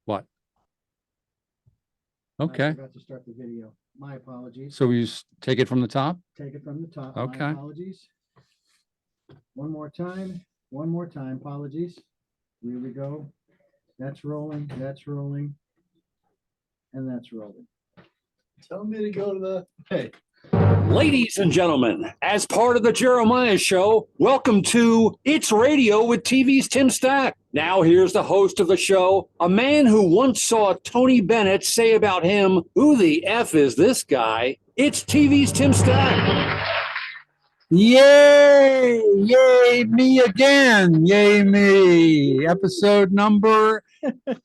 What? Okay. I forgot to start the video. My apologies. So we just take it from the top? Take it from the top. Okay. My apologies. One more time. One more time. Apologies. Here we go. That's rolling. That's rolling. And that's rolling. Tell me to go to the. Hey. Ladies and gentlemen, as part of the Jeremiah Show, welcome to It's Radio with TV's Tim Stack. Now here's the host of the show, a man who once saw Tony Bennett say about him, "Who the F is this guy?" It's TV's Tim Stack. Yay! Yay, me again. Yay, me. Episode number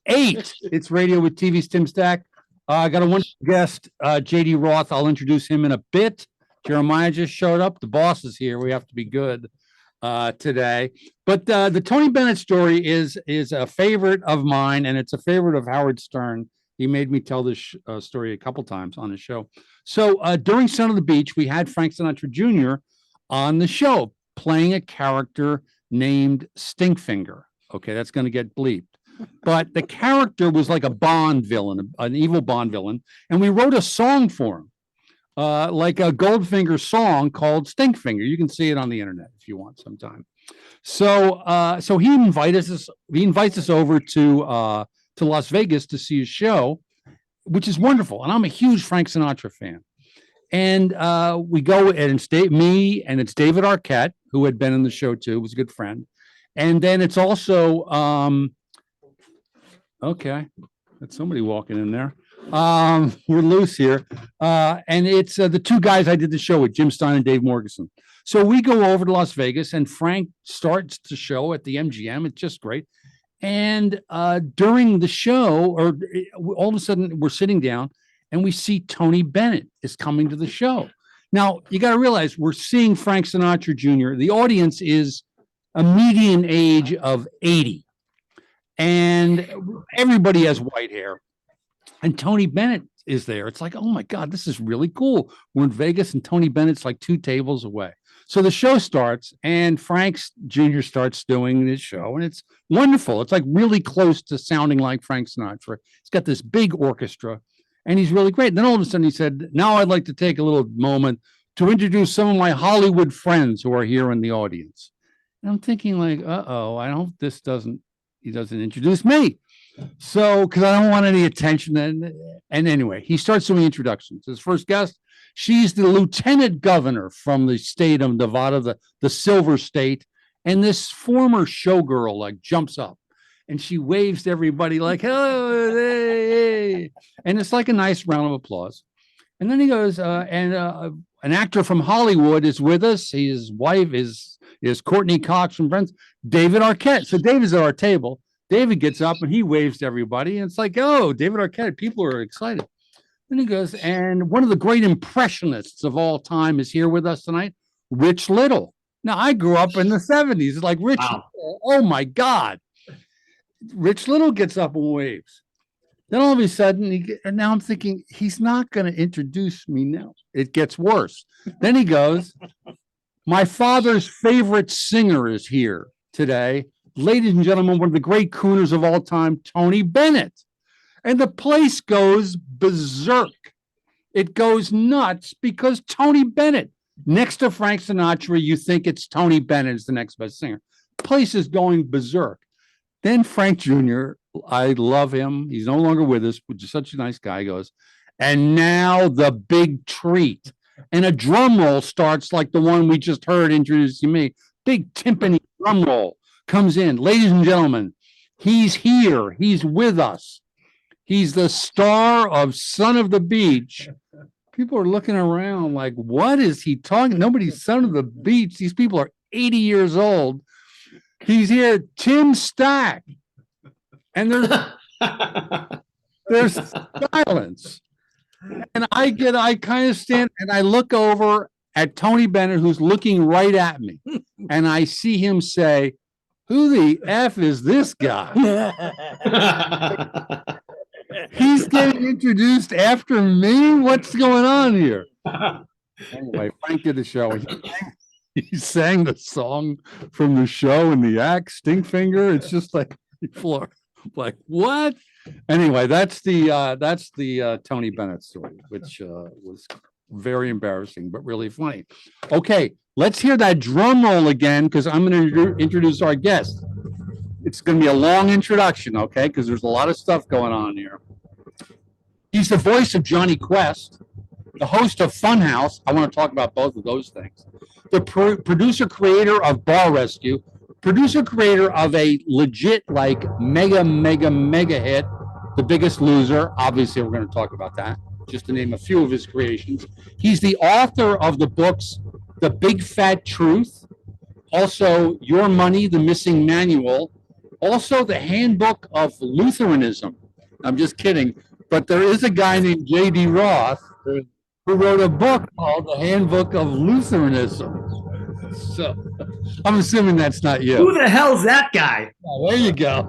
8. It's Radio with TV's Tim Stack. I got a wonderful guest, JD Roth. I'll introduce him in a bit. Jeremiah just showed up. The boss is here. We have to be good today. But the Tony Bennett story is a favorite of mine, and it's a favorite of Howard Stern. He made me tell this story a couple times on the show. So during Son of the Beach, we had Frank Sinatra Jr. on the show playing a character named Stinkfinger. Okay, that's going to get bleeped. But the character was like a Bond villain, an evil Bond villain. And we wrote a song for him, like a Goldfinger song called Stinkfinger. You can see it on the internet if you want sometime. So he invites us over to Las Vegas to see his show, which is wonderful. And I'm a huge Frank Sinatra fan. And we go, and it's me, and it's David Arquette, who had been in the show too, was a good friend. And then it's also okay, that's somebody walking in there. We're loose here. And it's the two guys I did the show with, Jim Stein and Dave Morganson. So we go over to Las Vegas, and Frank starts the show at the MGM. It's just great. And during the show, or all of a sudden, we're sitting down, and we see Tony Bennett is coming to the show. Now, you got to realize we're seeing Frank Sinatra Jr. The audience is a median age of 80. And everybody has white hair. And Tony Bennett is there. It's like, oh my God, this is really cool. We're in Vegas, and Tony Bennett's like 2 tables away. So the show starts, and Frank Jr. starts doing this show, and it's wonderful. It's like really close to sounding like Frank Sinatra. He's got this big orchestra, and he's really great. And then all of a sudden he said, now I'd like to take a little moment to introduce some of my Hollywood friends who are here in the audience. And I'm thinking like, I hope he doesn't introduce me. So, because I don't want any attention. And anyway, he starts doing introductions. His first guest, she's the lieutenant governor from the state of Nevada, the Silver State. And this former showgirl like jumps up, and she waves to everybody like, hello, hey. And it's like a nice round of applause. And then he goes, an actor from Hollywood is with us. His wife is Courtney Cox from Friends, David Arquette. So David's at our table. David gets up and he waves to everybody. And it's like, oh, David Arquette, people are excited. Then he goes, and one of the great impressionists of all time is here with us tonight, Rich Little. Now, I grew up in the 70s. It's like Rich Little, oh my God. Rich Little gets up and waves. Then all of a sudden, and now I'm thinking, he's not going to introduce me now. It gets worse. Then he goes, my father's favorite singer is here today. Ladies and gentlemen, one of the great crooners of all time, Tony Bennett. And the place goes berserk. It goes nuts because Tony Bennett, next to Frank Sinatra, you think it's Tony Bennett is the next best singer. Place is going berserk. Then Frank Jr., I love him. He's no longer with us, which is such a nice guy, goes, and now the big treat. And a drum roll starts like the one we just heard introducing me. Big timpani drum roll comes in. Ladies and gentlemen, he's here. He's with us. He's the star of Son of the Beach. People are looking around like, what is he talking? Nobody's Son of the Beach. These people are 80 years old. He's here, Tim Stack. And there's silence. And I kind of stand and I look over at Tony Bennett, who's looking right at me. And I see him say, who the F is this guy? He's getting introduced after me? What's going on here? Anyway, Frank did the show. He sang the song from the show in the act, Stinkfinger. It's just like people are Like, what? Anyway, that's the Tony Bennett story, which was very embarrassing, but really funny. Okay, let's hear that drum roll again, because I'm going to introduce our guest. It's going to be a long introduction, okay? Because there's a lot of stuff going on here. He's the voice of Johnny Quest, the host of Funhouse. I want to talk about both of those things. The producer creator of Bar Rescue, producer creator of a legit like mega hit, The Biggest Loser. Obviously, we're going to talk about that, just to name a few of his creations. He's the author of the books The Big Fat Truth, also Your Money, The Missing Manual, also the Handbook of Lutheranism. I'm just kidding, but there is a guy named JD Roth who wrote a book called The Handbook of Lutheranism. So I'm assuming that's not you. Who the hell's that guy? Oh, there you go.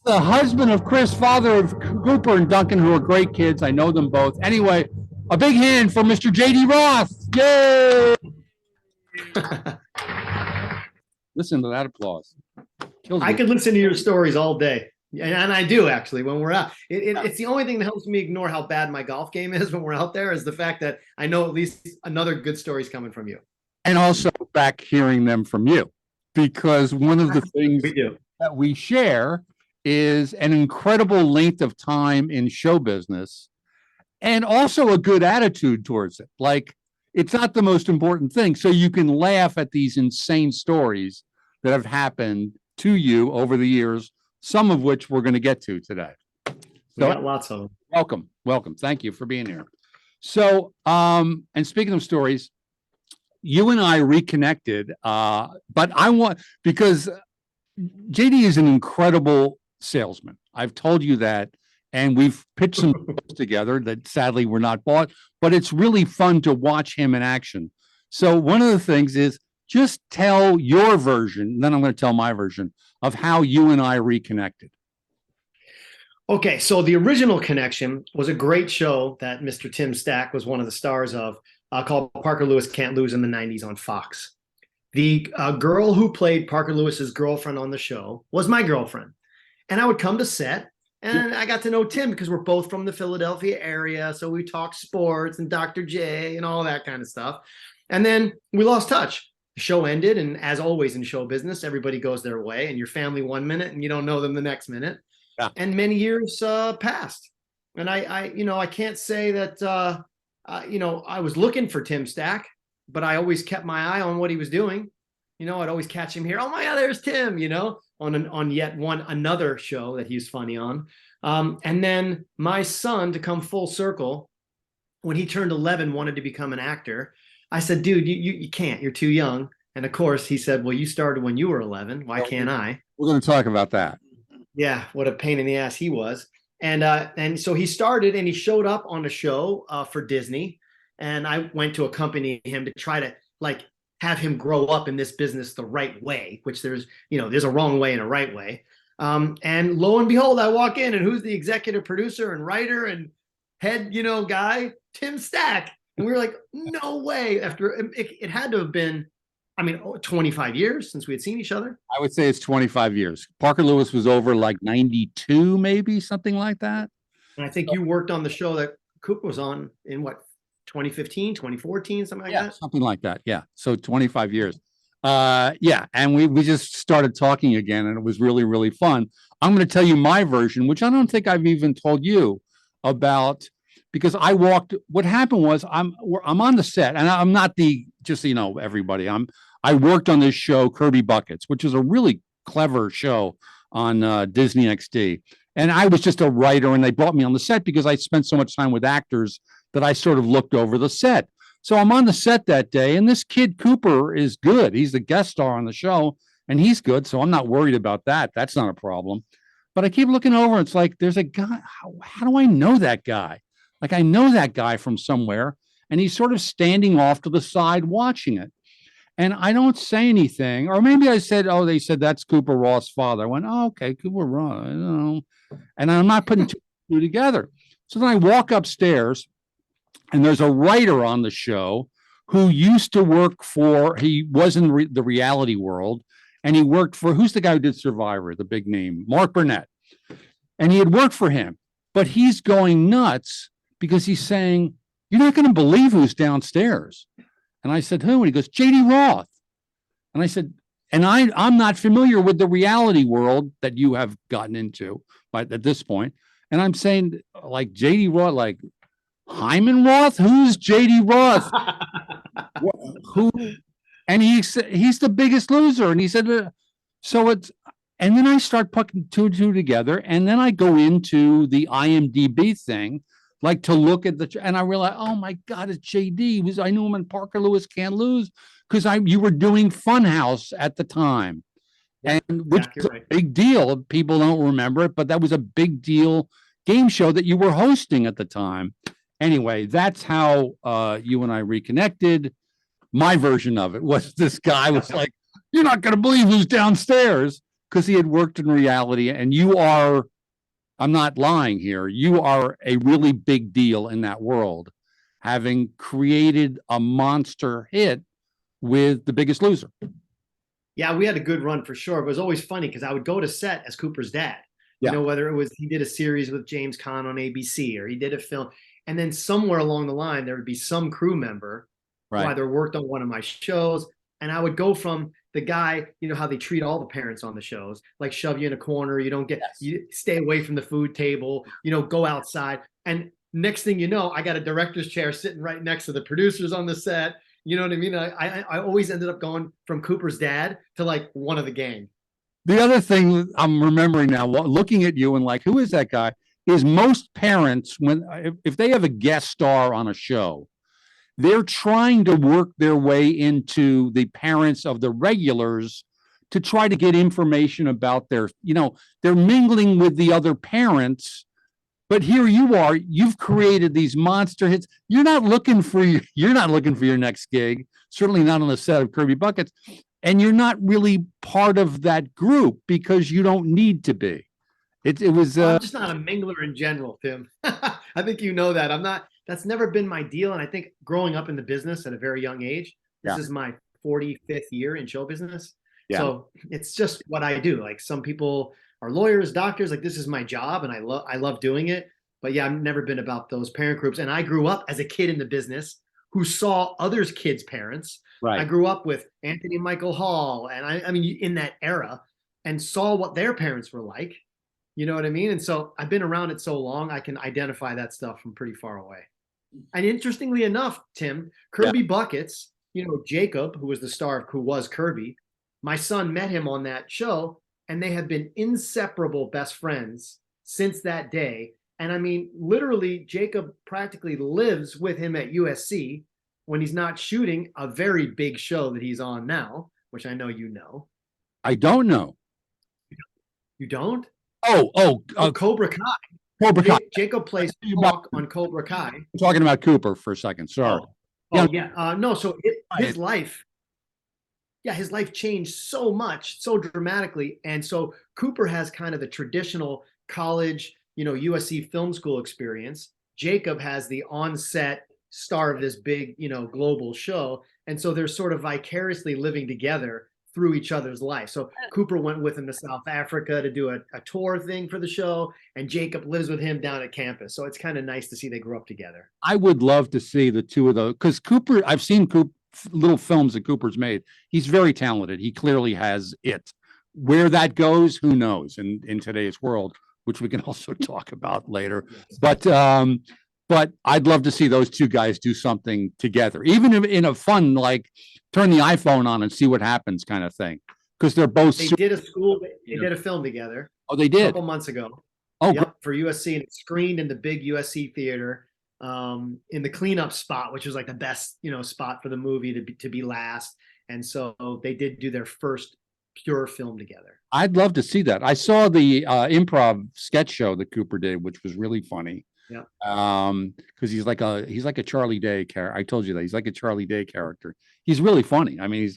The husband of Chris, father of Cooper and Duncan, who are great kids. I know them both. Anyway, a big hand for Mr. JD Roth. Yay! Listen to that applause. I could listen to your stories all day. And I do, actually, when we're out. It's the only thing that helps me ignore how bad my golf game is when we're out there, is the fact that I know at least another good story's coming from you. And also back hearing them from you, because one of the things that we share is an incredible length of time in show business and also a good attitude towards it. Like, it's not the most important thing. So you can laugh at these insane stories that have happened to you over the years, some of which we're going to get to today. We got lots of them. Welcome. Thank you for being here. So, and speaking of stories, you and I reconnected, but because JD is an incredible salesman. I've told you that, and we've pitched some deals together that sadly were not bought, but it's really fun to watch him in action. So one of the things is just tell your version, then I'm going to tell my version of how you and I reconnected. Okay, so the original connection was a great show that Mr. Tim Stack was one of the stars of, called Parker Lewis Can't Lose in the 90s on Fox. The girl who played Parker Lewis's girlfriend on the show was my girlfriend. And I would come to set, and I got to know Tim because we're both from the Philadelphia area. So we talked sports and Dr. J and all that kind of stuff. And then we lost touch. The show ended, and as always in show business, everybody goes their way, and your family 1 minute and you don't know them the next minute. Yeah. And many years passed. And I can't say that, I was looking for Tim Stack, but I always kept my eye on what he was doing. I'd always catch him here. Oh my God, there's Tim, on yet another show that he's funny on. And then my son, to come full circle, when he turned 11, wanted to become an actor. I said, dude, you can't, you're too young. And of course he said, well, you started when you were 11. Why can't I? We're going to talk about that. Yeah. What a pain in the ass he was. And so he started, and he showed up on a show for Disney. And I went to accompany him to try to have him grow up in this business the right way, which there's a wrong way and a right way. And lo and behold, I walk in, and who's the executive producer and writer and head, guy? Tim Stack. And we were like, no way. After it had to have been, 25 years since we had seen each other. I would say it's 25 years. Parker Lewis was over like 92, maybe something like that. And I think you worked on the show that Cooper was on in 2015, 2014, something like that? Something like that. Yeah. So 25 years. Yeah. And we just started talking again, and it was really, really fun. I'm going to tell you my version, which I don't think I've even told you about, because what happened was I'm on the set, and I'm not everybody. I worked on this show, Kirby Buckets, which is a really clever show on Disney XD. And I was just a writer, and they brought me on the set because I spent so much time with actors that I sort of looked over the set. So I'm on the set that day, and this kid Cooper is good. He's the guest star on the show, and he's good. So I'm not worried about that. That's not a problem. But I keep looking over, and it's like, there's a guy. How do I know that guy? Like, I know that guy from somewhere, and he's sort of standing off to the side watching it. And I don't say anything, or maybe I said, oh, they said that's Cooper Roth's father. I went, oh, okay, Cooper Roth, I don't know. And I'm not putting two together. So then I walk upstairs, and there's a writer on the show who used to work he was in the reality world, and he worked for, who's the guy who did Survivor, the big name, Mark Burnett. And he had worked for him, but he's going nuts because he's saying, you're not going to believe who's downstairs. And I said, who? And he goes, JD Roth. And I said, and I'm not familiar with the reality world that you have gotten into at this point. And I'm saying, like, JD Roth, like Hyman Roth? Who's JD Roth? Who? And he's the biggest loser. And he said, so it's, and then I start putting two and two together. And then I go into the IMDb thing, like to look at and I realize, oh my God, it's JD. I knew him in Parker Lewis Can't Lose because you were doing Funhouse at the time. Yeah, and which you're was right. a big deal. People don't remember it, but that was a big deal game show that you were hosting at the time. Anyway, that's how you and I reconnected. My version of it was this guy was like, you're not going to believe who's downstairs, because he had worked in reality. And you are, I'm not lying here, you are a really big deal in that world, having created a monster hit with The Biggest Loser. Yeah, we had a good run for sure. It was always funny because I would go to set as Cooper's dad. Yeah. You know, whether it was he did a series with James Caan on ABC or he did a film. And then somewhere along the line, there would be some crew member who Right. either worked on one of my shows. And I would go from the guy, you know, how they treat all the parents on the shows, like shove you in a corner, you don't get, you stay away from the food table, you know, go outside. And next thing you know, I got a director's chair sitting right next to the producers on the set. You know what I mean? I always ended up going from Cooper's dad to like one of the gang. The other thing I'm remembering now, looking at you and like, who is that guy? Is most parents, if they have a guest star on a show, they're trying to work their way into the parents of the regulars to try to get information about their, they're mingling with the other parents. But here you are, you've created these monster hits. You're not looking for your next gig, certainly not on the set of Kirby Buckets. And you're not really part of that group because you don't need to be. It was. I'm just not a mingler in general, Tim. I think you know that. I'm not. That's never been my deal. And I think growing up in the business at a very young age, this is my 45th year in show business. Yeah. So it's just what I do. Like some people are lawyers, doctors. Like this is my job, and I love doing it. But yeah, I've never been about those parent groups. And I grew up as a kid in the business who saw others' kids' parents. Right. I grew up with Anthony Michael Hall, and I mean, in that era, and saw what their parents were like. You know what I mean? And so I've been around it so long, I can identify that stuff from pretty far away. And interestingly enough, Tim, Kirby Buckets, you know, Jacob, who was the star of who was Kirby, my son met him on that show, and they have been inseparable best friends since that day. And I mean, literally, Jacob practically lives with him at USC when he's not shooting a very big show that he's on now, which I know you know. I don't know. You don't? Oh, Cobra Kai. Cobra Kai. Jacob plays Hawk on Cobra Kai. I'm talking about Cooper for a second. Sorry. No. So his life, his life changed so much, so dramatically. And so Cooper has kind of the traditional college, you know, USC film school experience. Jacob has the on-set star of this big, you know, global show. And so they're sort of vicariously living together through each other's life. So Cooper went with him to South Africa to do a tour thing for the show, and Jacob lives with him down at campus. So it's kind of nice to see they grew up together. I would love to see the two of those, because Cooper, I've seen little films that Cooper's made. He's very talented. He clearly has it. Where that goes, who knows in today's world, which we can also talk about later. But I'd love to see those two guys do something together, even in a fun, like turn the iPhone on and see what happens kind of thing. Because they're both. They did a film together. Oh, they did? A couple months ago. Oh, for USC, and it screened in the big USC theater in the cleanup spot, which was like the best, you know, spot for the movie to be last. And so they did do their first pure film together. I'd love to see that. I saw the improv sketch show that Cooper did, which was really funny. Yeah. Because he's like a Charlie Day character. I told you that he's like a Charlie Day character. He's really funny. I mean,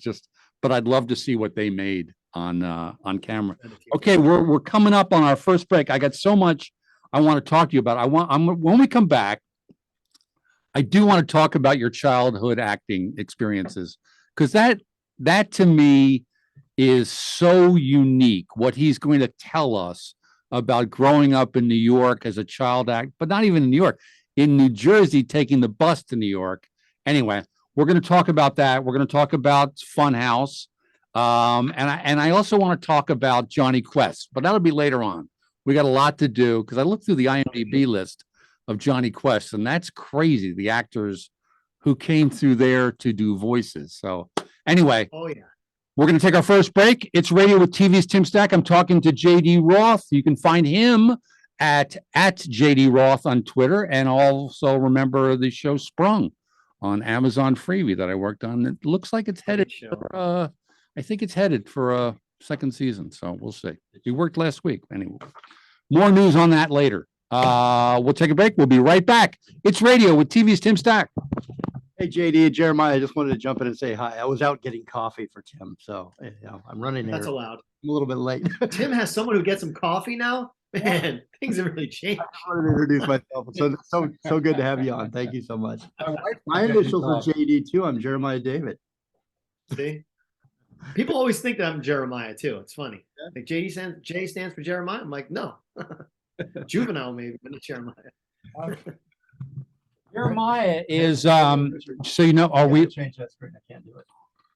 but I'd love to see what they made on camera. Okay, we're coming up on our first break. I got so much I want to talk to you about. When we come back, I do want to talk about your childhood acting experiences, because that to me is so unique. What he's going to tell us about growing up in New York as a child act, but not even in New York, in New Jersey, taking the bus to New York. Anyway, we're going to talk about that. We're going to talk about Funhouse. And I also want to talk about Johnny Quest, but that'll be later on. We got a lot to do because I looked through the IMDb list of Johnny Quest, and that's crazy. The actors who came through there to do voices. So anyway, Oh yeah. we're going to take our first break. It's Radio with TV's Tim Stack. I'm talking to JD Roth. You can find him at JD Roth on Twitter. And also remember the show Sprung on Amazon Freeview that I worked on. It looks like it's headed for, I think it's headed for a second season. So we'll see. We worked last week. Anyway, more news on that later. We'll take a break. We'll be right back. It's Radio with TV's Tim Stack. Hey, JD, Jeremiah, I just wanted to jump in and say hi. I was out getting coffee for Tim, so I'm running here. That's allowed. I'm a little bit late. Tim has someone who gets him coffee now. Man, things have really changed. I wanted to introduce myself. So good to have you on. Thank you so much. My initials are JD too. I'm Jeremiah David. See, people always think that I'm Jeremiah too. It's funny. Like J stands for Jeremiah. I'm like, no, juvenile maybe, but not Jeremiah. Jeremiah is, so you know, are we? Change that screen. I can't do it.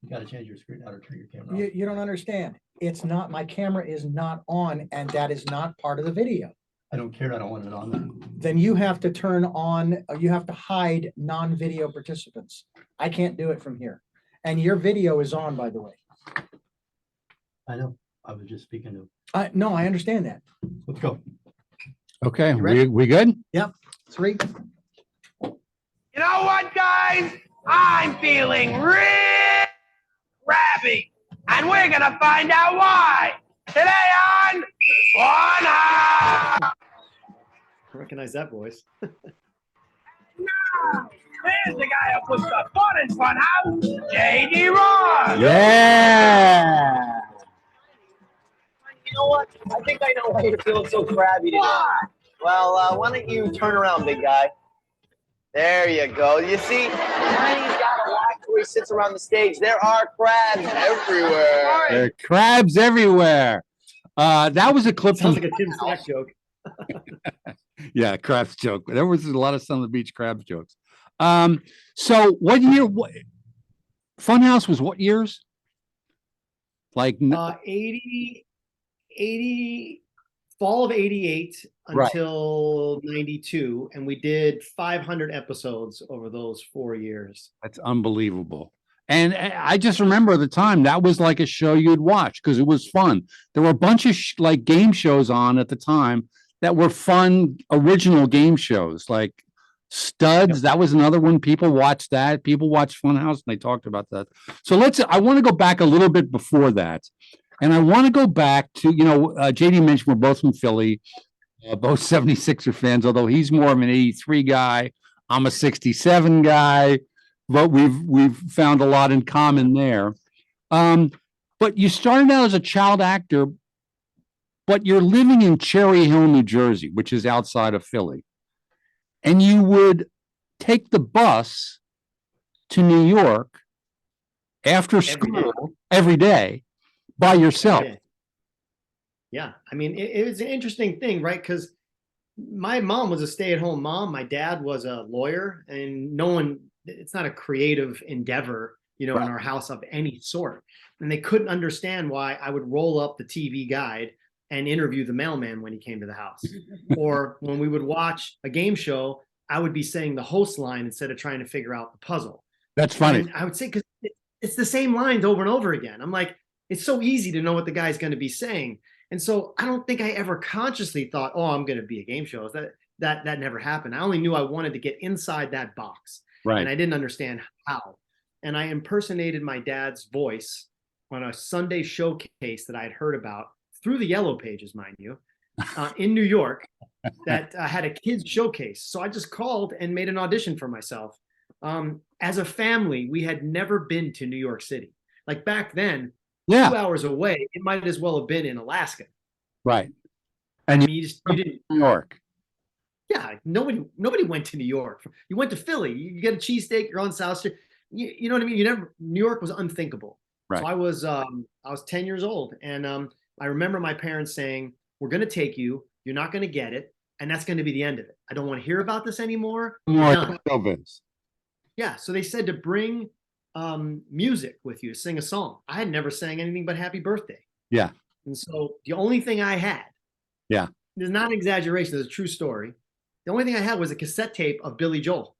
You got to change your screen out or turn your camera You, off. you don't understand. It's not, my camera is not on, and that is not part of the video. I don't care. I don't want it on there. Then you have to turn on, you have to hide non-video participants. I can't do it from here. And your video is on, by the way. I know. I was just speaking to. No, I understand that. Let's go. Okay, ready? we good? Yep. 3. You know what, guys? I'm feeling real crabby, and we're gonna find out why today on Funhouse. I recognize that voice. Now, here's the guy who puts the fun in Funhouse, JD Roth. Yeah. You know what? I think I know why you're feeling so crabby today. Why? Well, why don't you turn around, big guy? There you go. You see, now he's got a lack where he sits around the stage. There are crabs everywhere. There are crabs everywhere. That was a clip Sounds from, like a Tim Stack joke. yeah, crabs joke. There was a lot of Son of the Beach crabs jokes. So what year, Funhouse was what years? Like, 80 fall of 88 Right. until 92, and we did 500 episodes over those 4 years. that's unbelievable. And I just remember at the time that was like a show you'd watch because it was fun. There were a bunch of like game shows on at the time that were fun, original game shows like Studs. That was another one. People watched that. People watched Funhouse and they talked about that. So I want to go back a little bit before that. And I want to go back to, JD mentioned we're both from Philly, both 76er fans, although he's more of an 83 guy. I'm a 67 guy, but we've found a lot in common there. But you started out as a child actor, but you're living in Cherry Hill, New Jersey, which is outside of Philly. And you would take the bus to New York after school every day by yourself. Yeah. I mean, it was an interesting thing, right? Because my mom was a stay-at-home mom. My dad was a lawyer, and it's not a creative endeavor, in our house of any sort. And they couldn't understand why I would roll up the TV guide and interview the mailman when he came to the house. Or when we would watch a game show, I would be saying the host line instead of trying to figure out the puzzle. That's funny. And I would say, because it's the same lines over and over again. I'm like, it's so easy to know what the guy's going to be saying. And so I don't think I ever consciously thought, oh, I'm going to be a game show. That never happened. I only knew I wanted to get inside that box. Right. And I didn't understand how. And I impersonated my dad's voice on a Sunday showcase that I had heard about through the Yellow Pages, mind you, in New York, that had a kids showcase. So I just called and made an audition for myself. As a family, we had never been to New York City. Like back then, 2 hours away, it might as well have been in Alaska. Right. And you didn't. New York. Yeah, nobody went to New York. You went to Philly. You get a cheesesteak. You're on South Street. You know what I mean? New York was unthinkable. So I was 10 years old, and I remember my parents saying, "We're going to take you. You're not going to get it, and that's going to be the end of it. I don't want to hear about this anymore. More Done." showbiz. Yeah. So they said to bring music with you to sing a song. I had never sang anything but Happy Birthday. Yeah. And so the only thing I had, Yeah. there's not an exaggeration, there's a true story. The only thing I had was a cassette tape of Billy Joel.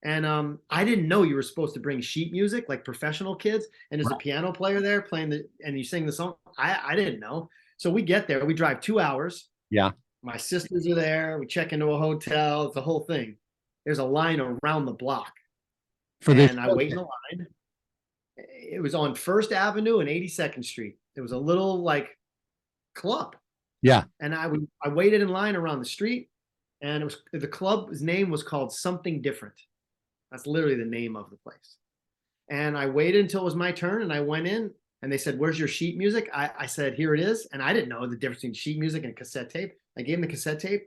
And I didn't know you were supposed to bring sheet music like professional kids. And there's a piano player there playing and you sing the song. I didn't know. So we get there, we drive 2 hours. Yeah. My sisters are there. We check into a hotel. It's a whole thing. There's a line around the block. For this, And I wait in the line. It was on First Avenue and 82nd Street. It was a little like club. Yeah. And I waited in line around the street, and it was the club's name was called Something Different. That's literally the name of the place. And I waited until it was my turn, and I went in, and they said, "Where's your sheet music?" I said, "Here it is." And I didn't know the difference between sheet music and cassette tape. I gave them the cassette tape.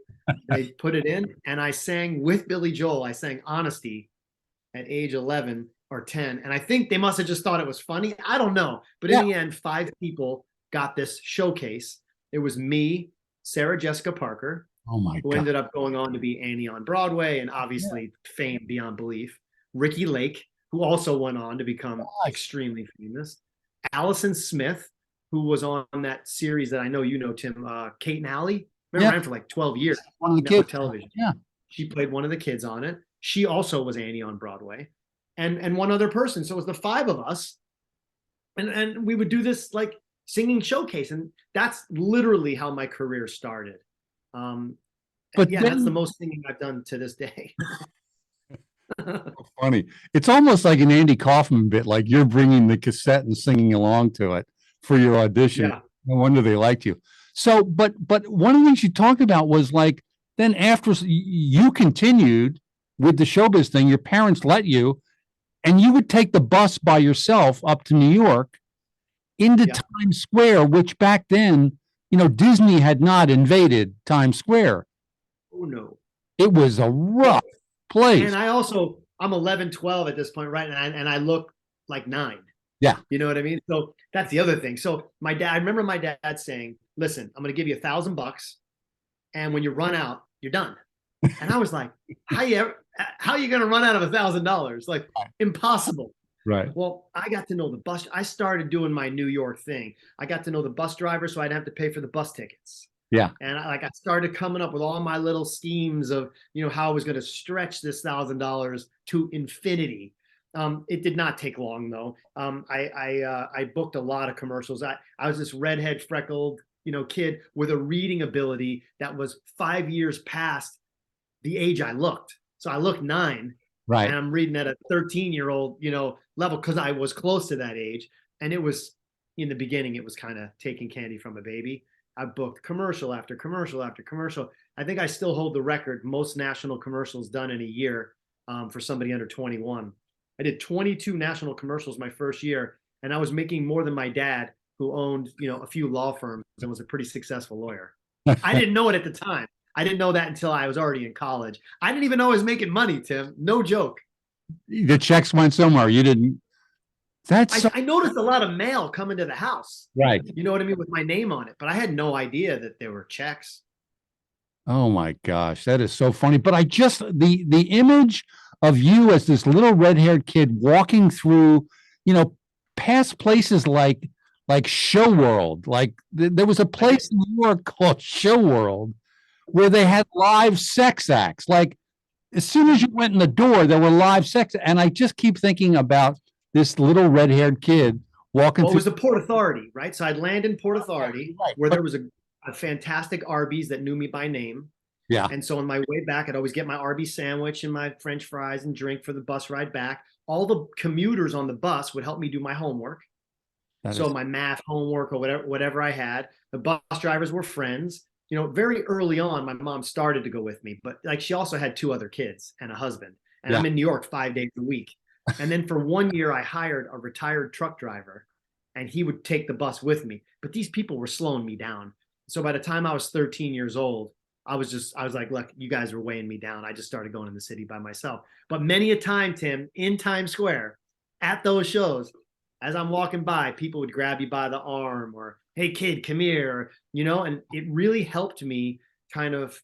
They put it in, and I sang with Billy Joel. I sang Honesty at age 11 or 10. And I think they must have just thought it was funny. I don't know. But in the end, 5 people got this showcase. It was me, Sarah Jessica Parker, oh my who God. ended up going on to be Annie on Broadway and obviously fame beyond belief. Ricky Lake, who also went on to become extremely famous. Allison Smith, who was on that series that I know you know, Tim, Kate and Allie. Remember, ran for like 12 years. One of the Network kids. television. Yeah. She played one of the kids on it. She also was Annie on Broadway. And one other person. So it was the 5 of us. And we would do this like singing showcase. And that's literally how my career started. But yeah, then- that's the most singing I've done to this day. Funny. It's almost like an Andy Kaufman bit, like you're bringing the cassette and singing along to it for your audition. Yeah. No wonder they liked you. So, but one of the things you talked about was like, then after you continued with the showbiz thing, your parents let you, and you would take the bus by yourself up to New York into Yeah. Times Square, which back then, Disney had not invaded Times Square. Oh, no. It was a rough place. And I'm 11, 12 at this point, right? And I look like 9. Yeah. You know what I mean? So that's the other thing. So I remember my dad saying, "Listen, I'm going to give you $1,000, and when you run out, you're done." And I was like, how are you going to run out of $1,000? Like, impossible. Right. Well, I got to know the bus. I started doing my New York thing. I got to know the bus driver, so I didn't have to pay for the bus tickets. Yeah. And I started coming up with all my little schemes of, how I was going to stretch this $1,000 to infinity. It did not take long though. I booked a lot of commercials. I was this redhead freckled, kid with a reading ability that was 5 years past the age I looked. So I looked 9. Right. And I'm reading at a 13-year-old, level because I was close to that age. And it was, in the beginning, it was kind of taking candy from a baby. I booked commercial after commercial after commercial. I think I still hold the record, most national commercials done in a year for somebody under 21. I did 22 national commercials my first year, and I was making more than my dad, who owned, a few law firms and was a pretty successful lawyer. I didn't know it at the time. I didn't know that until I was already in college. I didn't even know I was making money, Tim. No joke. The checks went somewhere. You didn't. I noticed a lot of mail coming to the house. Right. You know what I mean? With my name on it. But I had no idea that there were checks. Oh my gosh, that is so funny. But I just the image of you as this little red-haired kid walking through, past places like Show World. Like there was a place in New York called Show World where they had live sex acts. Like as soon as you went in the door, there were live sex. And I just keep thinking about this little red-haired kid walking Well, it through. was the Port Authority, right? So I'd land in Port Authority, Right. where there was a fantastic Arby's that knew me by name. Yeah. And so on my way back, I'd always get my Arby's sandwich and my French fries and drink for the bus ride back. All the commuters on the bus would help me do my homework. So my math homework or whatever I had. The bus drivers were friends. Very early on, my mom started to go with me, but like she also had 2 other kids and a husband. And I'm in New York 5 days a week. And then for 1 year, I hired a retired truck driver, and he would take the bus with me. But these people were slowing me down. So by the time I was 13 years old, I was like, look, you guys are weighing me down. I just started going in the city by myself. But many a time, Tim, in Times Square, at those shows, as I'm walking by, people would grab you by the arm or, hey kid, come here, and it really helped me kind of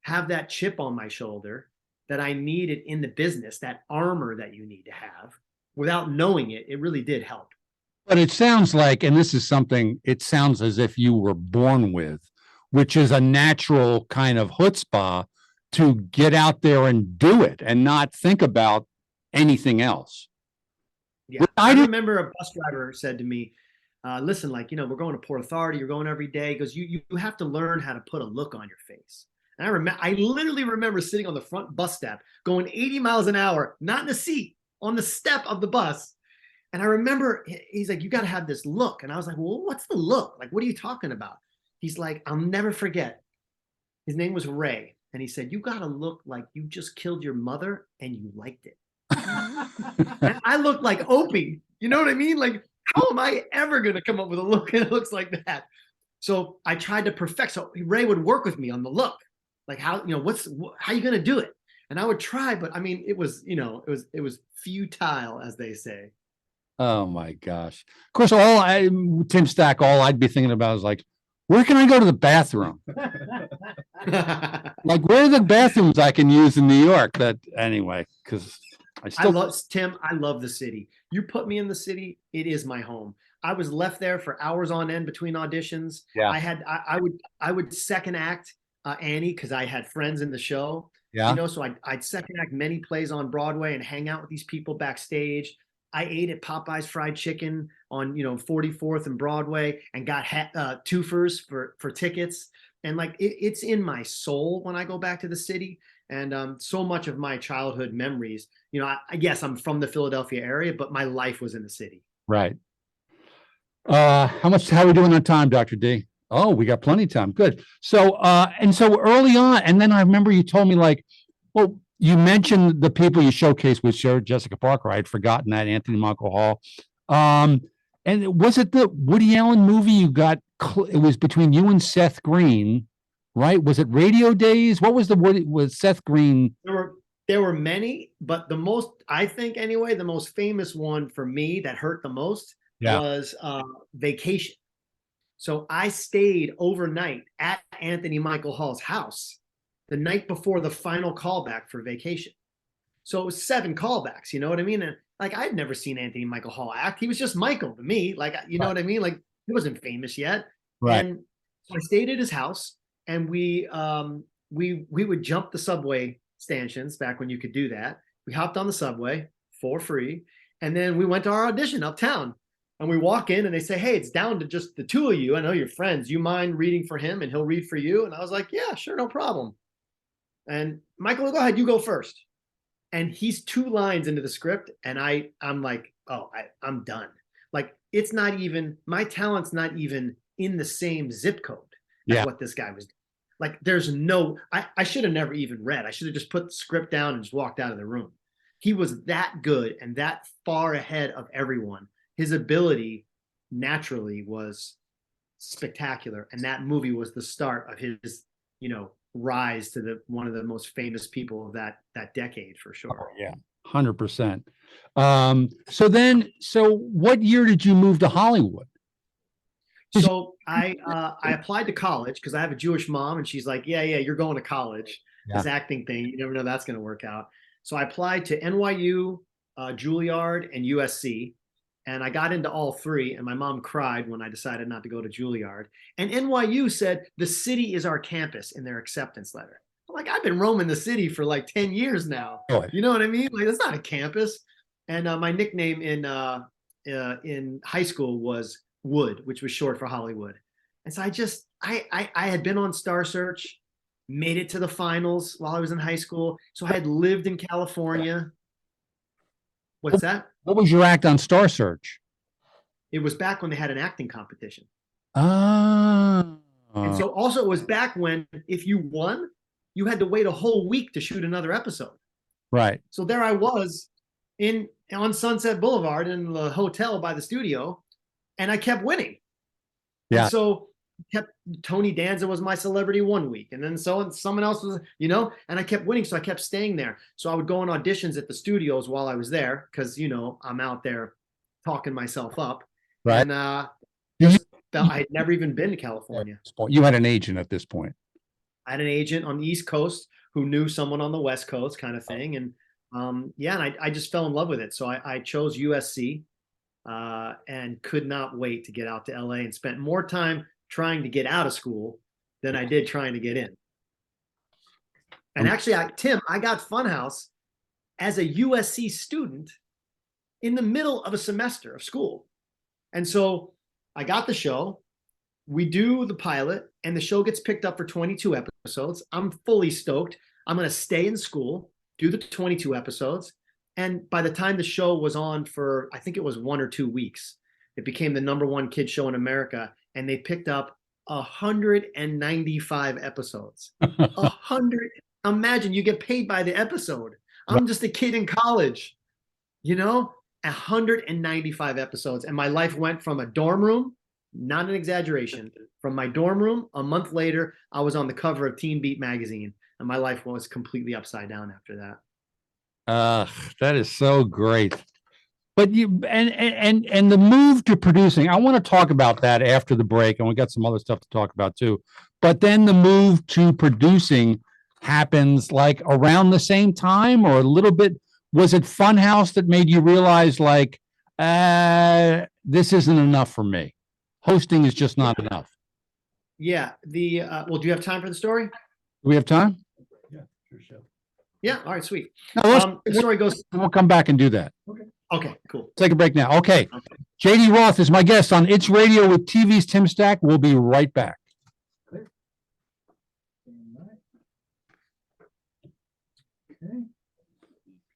have that chip on my shoulder that I needed in the business, that armor that you need to have. Without knowing it, it really did help. But it sounds like, and this is something, it sounds as if you were born with, which is a natural kind of chutzpah to get out there and do it and not think about anything else. Yeah. I remember a bus driver said to me, listen, like, we're going to Port Authority, you're going every day. He goes, you have to learn how to put a look on your face. And I literally remember sitting on the front bus step, going 80 miles an hour, not in the seat, on the step of the bus. And I remember he's like, you got to have this look. And I was like, well, what's the look? Like, what are you talking about? He's like, I'll never forget. His name was Ray. And he said, you got to look like you just killed your mother and you liked it. And I looked like Opie. You know what I mean? Like, how am I ever going to come up with a look that looks like that? So I tried to perfect. So Ray would work with me on the look. Like, how are you going to do it? And I would try, but I mean, it was futile, as they say. Oh my gosh. Of course, Tim Stack, all I'd be thinking about is like, where can I go to the bathroom? Like, where are the bathrooms I can use in New York? Anyway, because I love the city. You put me in the city, it is my home. I was left there for hours on end between auditions. Yeah. I would second act Annie because I had friends in the show. Yeah. So I'd second act many plays on Broadway and hang out with these people backstage. I ate at Popeye's Fried Chicken on 44th and Broadway and got twofers for tickets. And like it's in my soul when I go back to the city. And so much of my childhood memories, yes, I'm from the Philadelphia area, but my life was in the city. Right. How are we doing on time, Dr. D? Oh, we got plenty of time. Good. So early on, and then I remember you told me like, well, you mentioned the people you showcased with Jessica Parker. I had forgotten that, Anthony Michael Hall. And was it the Woody Allen movie you got? It was between you and Seth Green, right? Was it Radio Days? What was was Seth Green? There were many, but I think anyway, the most famous one for me that hurt the most was Vacation. So I stayed overnight at Anthony Michael Hall's house the night before the final callback for Vacation. So it was 7 callbacks, you know what I mean? And like, I'd never seen Anthony Michael Hall act. He was just Michael to me. Like, you know what I mean? Like, he wasn't famous yet. Right. And so I stayed at his house and we would jump the subway stanchions back when you could do that. We hopped on the subway for free. And then we went to our audition uptown. And we walk in and they say, hey, it's down to just the 2 of you. I know you're friends. You mind reading for him and he'll read for you? And I was like, yeah, sure, no problem. And Michael, go ahead, you go first. And he's 2 lines into the script. And I'm like, oh, I'm done. Like, it's not even, my talent's not even in the same zip code as what this guy was doing. Like, there's no, I should have never even read. I should have just put the script down and just walked out of the room. He was that good and that far ahead of everyone. His ability naturally was spectacular. And that movie was the start of his, rise to one of the most famous people of that decade for sure. Oh, yeah, 100%. So what year did you move to Hollywood? So I applied to college because I have a Jewish mom and she's like, yeah, you're going to college. This acting thing, you never know that's going to work out. So I applied to NYU, Juilliard, and USC. And I got into all 3, and my mom cried when I decided not to go to Juilliard. And NYU said, the city is our campus in their acceptance letter. I'm like, I've been roaming the city for like 10 years now. Oh. You know what I mean? Like, that's not a campus. And my nickname in high school was Wood, which was short for Hollywood. And so I had been on Star Search, made it to the finals while I was in high school. So I had lived in California. What's that? What was your act on Star Search? It was back when they had an acting competition. Oh. And so also it was back when if you won, you had to wait a whole week to shoot another episode. Right. So there I was on Sunset Boulevard in the hotel by the studio, and I kept winning. Yeah. And so Tony Danza was my celebrity one week, and then someone else was, and I kept winning, so I kept staying there. So I would go on auditions at the studios while I was there because I'm out there talking myself up. Right. And You- just I had never even been to California. You had an agent at this point. I had an agent on the East Coast who knew someone on the West Coast, kind of thing. And I just fell in love with it. So I chose USC and could not wait to get out to LA, and spent more time trying to get out of school than I did trying to get in. And actually, Tim, I got Funhouse as a USC student in the middle of a semester of school. And so I got the show. We do the pilot, and the show gets picked up for 22 episodes. I'm fully stoked. I'm going to stay in school, do the 22 episodes. And by the time the show was on for, I think it was 1 or 2 weeks, it became the #1 kid show in America. And they picked up 195 episodes. 100. Imagine you get paid by the episode. I'm just a kid in college, 195 episodes. And my life went from a dorm room, not an exaggeration, from my dorm room. A month later, I was on the cover of Teen Beat magazine, and my life was completely upside down after that. That is so great. But you and the move to producing, I want to talk about that after the break, and we got some other stuff to talk about too. But then the move to producing happens like around the same time, or a little bit. Was it Funhouse that made you realize like, this isn't enough for me? Hosting is just not enough. Yeah. Well, do you have time for the story? Do we have time? Yeah. All right. Sweet. No, The story goes. we'll come back and do that. Okay. Cool. Take a break now. Okay. JD Roth is my guest on It's Radio with TV's Tim Stack. We'll be right back. Okay.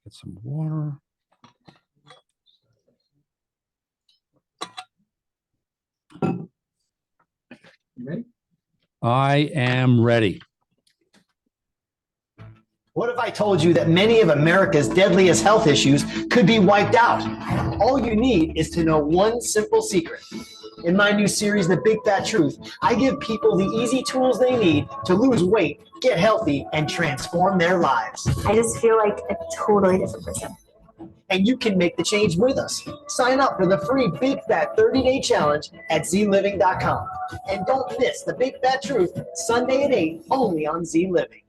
Get some water. You ready? I am ready. What if I told you that many of America's deadliest health issues could be wiped out? All you need is to know one simple secret. In my new series, The Big Fat Truth, I give people the easy tools they need to lose weight, get healthy, and transform their lives. I just feel like a totally different person. And you can make the change with us. Sign up for the free Big Fat 30-day challenge at zliving.com. And don't miss The Big Fat Truth, Sunday at 8, only on Z Living.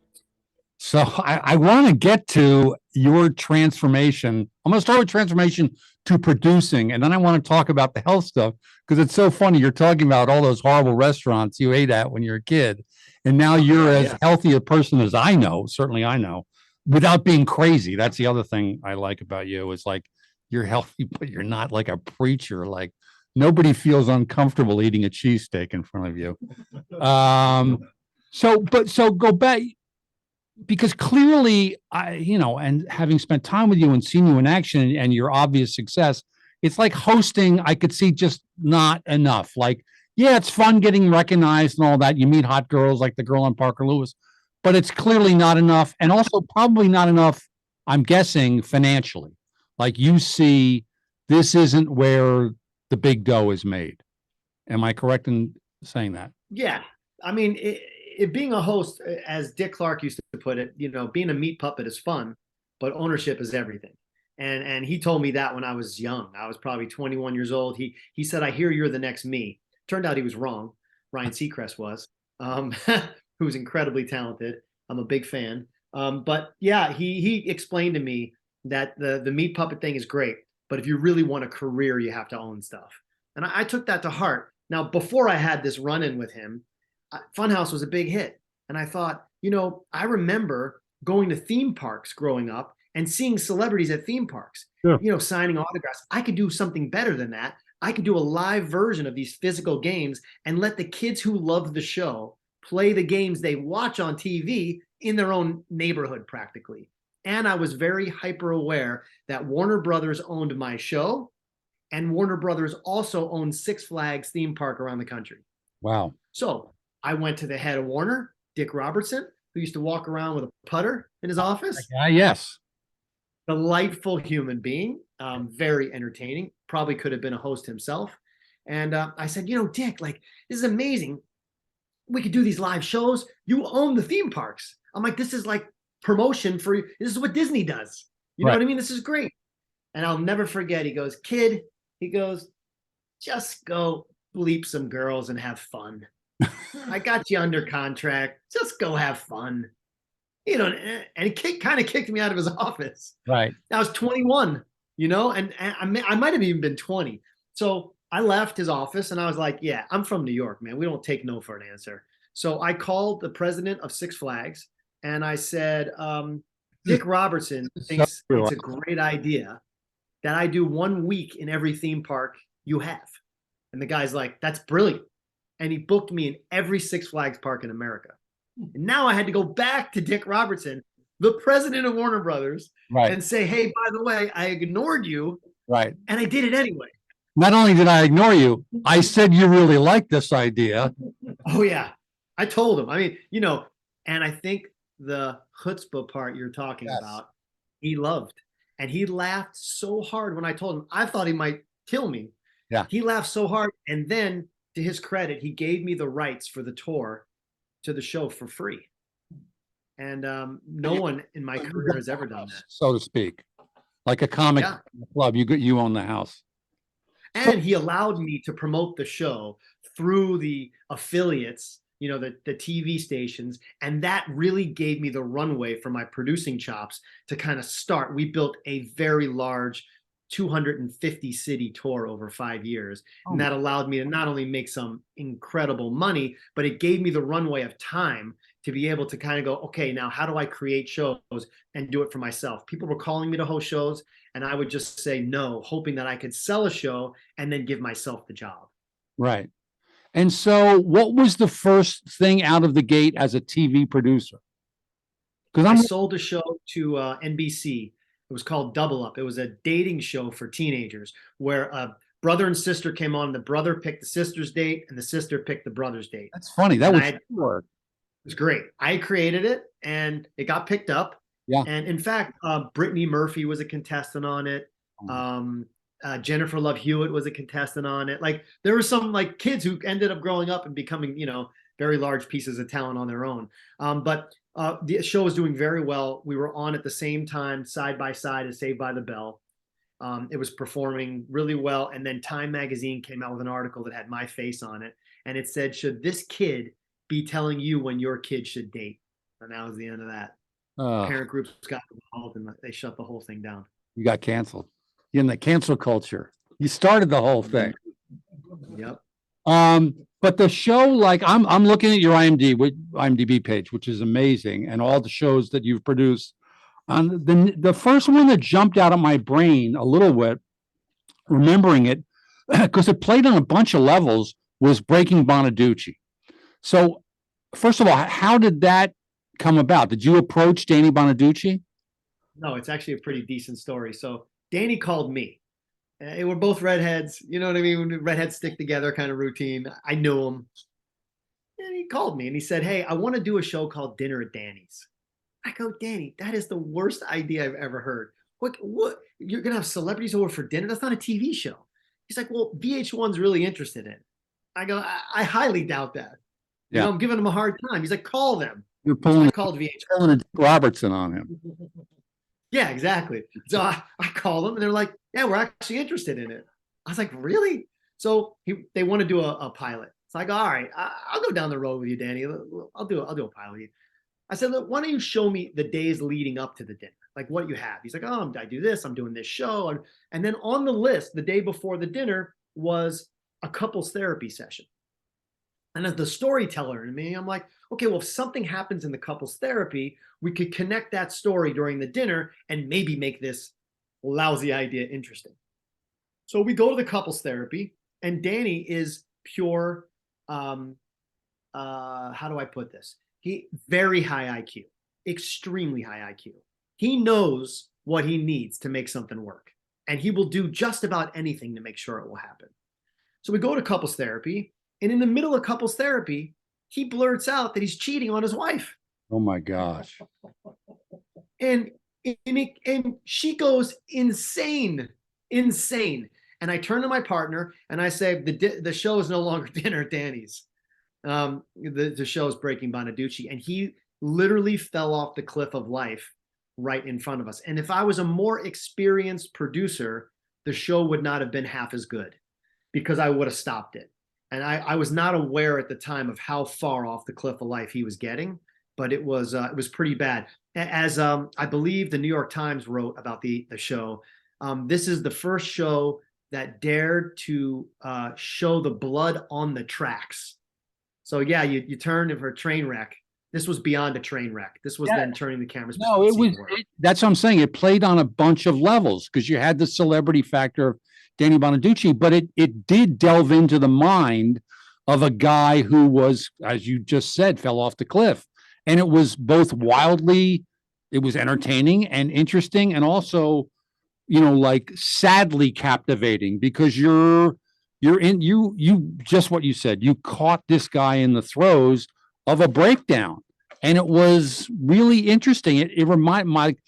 So I want to get to your transformation. I'm going to start with transformation to producing, and then I want to talk about the health stuff, because it's so funny. You're talking about all those horrible restaurants you ate at when you were a kid, and now you're as healthy a person as I know, certainly I know, without being crazy. That's the other thing I like about you, is like you're healthy, but you're not like a preacher. Like nobody feels uncomfortable eating a cheesesteak in front of you. So go back. Because clearly, and having spent time with you and seen you in action and your obvious success, it's like hosting, I could see just not enough. Like, yeah, it's fun getting recognized and all that. You meet hot girls like the girl on Parker Lewis, but it's clearly not enough. And also probably not enough, I'm guessing, financially. Like you see, this isn't where the big dough is made. Am I correct in saying that? Yeah. I mean, being a host, as Dick Clark used to put it, being a meat puppet is fun, but ownership is everything. And he told me that when I was young. I was probably 21 years old. He said, "I hear you're the next me." Turned out he was wrong. Ryan Seacrest was, who's incredibly talented. I'm a big fan. But yeah, he explained to me that the meat puppet thing is great, but if you really want a career, you have to own stuff. And I took that to heart. Now, before I had this run-in with him, Funhouse was a big hit. And I thought, I remember going to theme parks growing up and seeing celebrities at theme parks, signing autographs. I could do something better than that. I could do a live version of these physical games and let the kids who love the show play the games they watch on TV in their own neighborhood practically. And I was very hyper aware that Warner Brothers owned my show, and Warner Brothers also owned Six Flags theme park around the country. Wow. So I went to the head of Warner, Dick Robertson, who used to walk around with a putter in his office. Yes. Delightful human being, very entertaining, probably could have been a host himself. And I said, Dick, like, this is amazing. We could do these live shows. You own the theme parks. I'm like, this is like promotion for you. This is what Disney does. You know what I mean? This is great. And I'll never forget, he goes, "Kid, He goes, just go bleep some girls and have fun. I got you under contract. Just go have fun. You know, and he kind of kicked me out of his office. Right. I was 21, you know, and I might have even been 20. So I left his office and I was like, yeah, I'm from New York, man. We don't take no for an answer. So I called the president of Six Flags and I said, Dick Robertson thinks it's a great idea that I do 1 week in every theme park you have. And the guy's like, that's brilliant. And he booked me in every Six Flags park in America. And now I had to go back to Dick Robertson, the president of Warner Brothers, Right. and say, hey, by the way, I ignored you. Right. And I did it anyway. Not only did I ignore you, I said you really like this idea. Oh, yeah. I told him. I mean, you know, and I think the chutzpah part you're talking about, he loved. And he laughed so hard when I told him. I thought he might kill me. Yeah. He laughed so hard. And then, to his credit, he gave me the rights for the tour to the show for free. And no one in my career has ever done that. So to speak. Like a comic club, you own the house. And he allowed me to promote the show through the affiliates, you know, the TV stations. And that really gave me the runway for my producing chops to kind of start. We built a very large 250 city tour over 5 years. And that allowed me to not only make some incredible money, but it gave me the runway of time to be able to kind of go, okay, now how do I create shows and do it for myself? People were calling me to host shows and I would just say no, hoping that I could sell a show and then give myself the job. Right. And so what was the first thing out of the gate as a TV producer? Because I sold a show to NBC. It was called Double Up. It was a dating show for teenagers where a brother and sister came on. The brother picked the sister's date and the sister picked the brother's date. That's funny. That And was it was great. I created it and it got picked up. Yeah. And in fact, Brittany Murphy was a contestant on it. Jennifer Love Hewitt was a contestant on it. Like there were some like kids who ended up growing up and becoming, you know, very large pieces of talent on their own. But the show was doing very well. We were on at the same time, side by side as Saved by the Bell. It was performing really well. And then Time Magazine came out with an article that had my face on it. And it said, should this kid be telling you when your kid should date? And that was the end of that. Parent groups got involved and they shut the whole thing down. You got canceled. You're in the cancel culture. You started the whole thing. Yep. But the show, like I'm looking at your IMDb page, which is amazing, and all the shows that you've produced. The first one that jumped out of my brain a little bit, remembering it, because it played on a bunch of levels, was Breaking Bonaducci. So, first of all, how did that come about? Did you approach Danny Bonaducci? No, it's actually a pretty decent story. So Danny called me. We're both redheads, you know what I mean? Redheads stick together kind of routine. I knew him. And he called me and he said, hey, I want to do a show called Dinner at Danny's. I go, Danny, that is the worst idea I've ever heard. What? You're going to have celebrities over for dinner? That's not a TV show. He's like, well, VH1's really interested in it. I go, I highly doubt that. Yeah. You know, I'm giving him a hard time. He's like, call them. You're pulling, I called VH1. pulling a Dick Robertson on him. Yeah, exactly. So I called them and they're like, yeah, we're actually interested in it. I was like, really? So they want to do a pilot. So I go, all right, I'll go down the road with you, Danny. I'll do a pilot with you. I said, look, why don't you show me the days leading up to the dinner? Like what you have. He's like, oh, I do this. I'm doing this show. And then on the list, the day before the dinner was a couples therapy session. And as the storyteller in me, I'm like, okay, well, if something happens in the couples therapy, we could connect that story during the dinner and maybe make this lousy idea interesting. So we go to the couples therapy and Danny is pure, how do I put this? He very high IQ, extremely high IQ. He knows what he needs to make something work. And he will do just about anything to make sure it will happen. So we go to couples therapy. And in the middle of couples therapy, he blurts out that he's cheating on his wife. Oh my gosh. And she goes insane. And I turn to my partner and I say, the show is no longer Dinner at Danny's. The show is Breaking Bonaducci. And he literally fell off the cliff of life right in front of us. And if I was a more experienced producer, the show would not have been half as good because I would have stopped it. And I was not aware at the time of how far off the cliff of life he was getting, but it was pretty bad. As I believe the New York Times wrote about the show, this is the first show that dared to show the blood on the tracks. So yeah, you turn for a train wreck. This was beyond a train wreck. This was them turning the cameras. No, it was. That's what I'm saying. It played on a bunch of levels because you had the celebrity factor of Danny Bonaducci, but it did delve into the mind of a guy who was, as you just said, fell off the cliff, and it was both it was entertaining and interesting, and also, like sadly captivating because you just what you said. You caught this guy in the throes of a breakdown. And it was really interesting. It reminded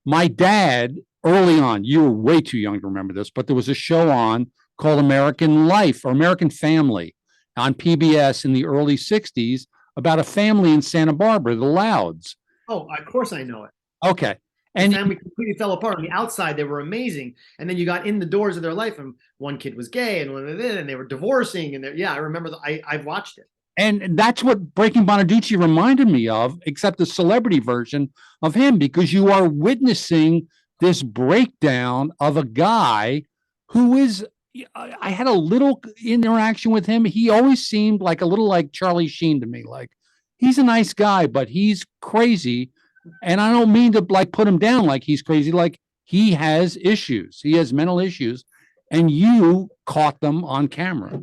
my dad early on, you were way too young to remember this, but there was a show on called American Life or American Family on PBS in the early 60s about a family in Santa Barbara, the Louds. Oh, of course I know it. Okay. And the family completely fell apart. On the outside, they were amazing. And then you got in the doors of their life, and one kid was gay, and they were divorcing. And I remember I've watched it. And that's what Breaking Bonaducci reminded me of, except the celebrity version of him, because you are witnessing this breakdown of a guy who is, I had a little interaction with him. He always seemed like a little like Charlie Sheen to me. Like he's a nice guy, but he's crazy. And I don't mean to like put him down like he's crazy. Like he has issues. He has mental issues, and you caught them on camera.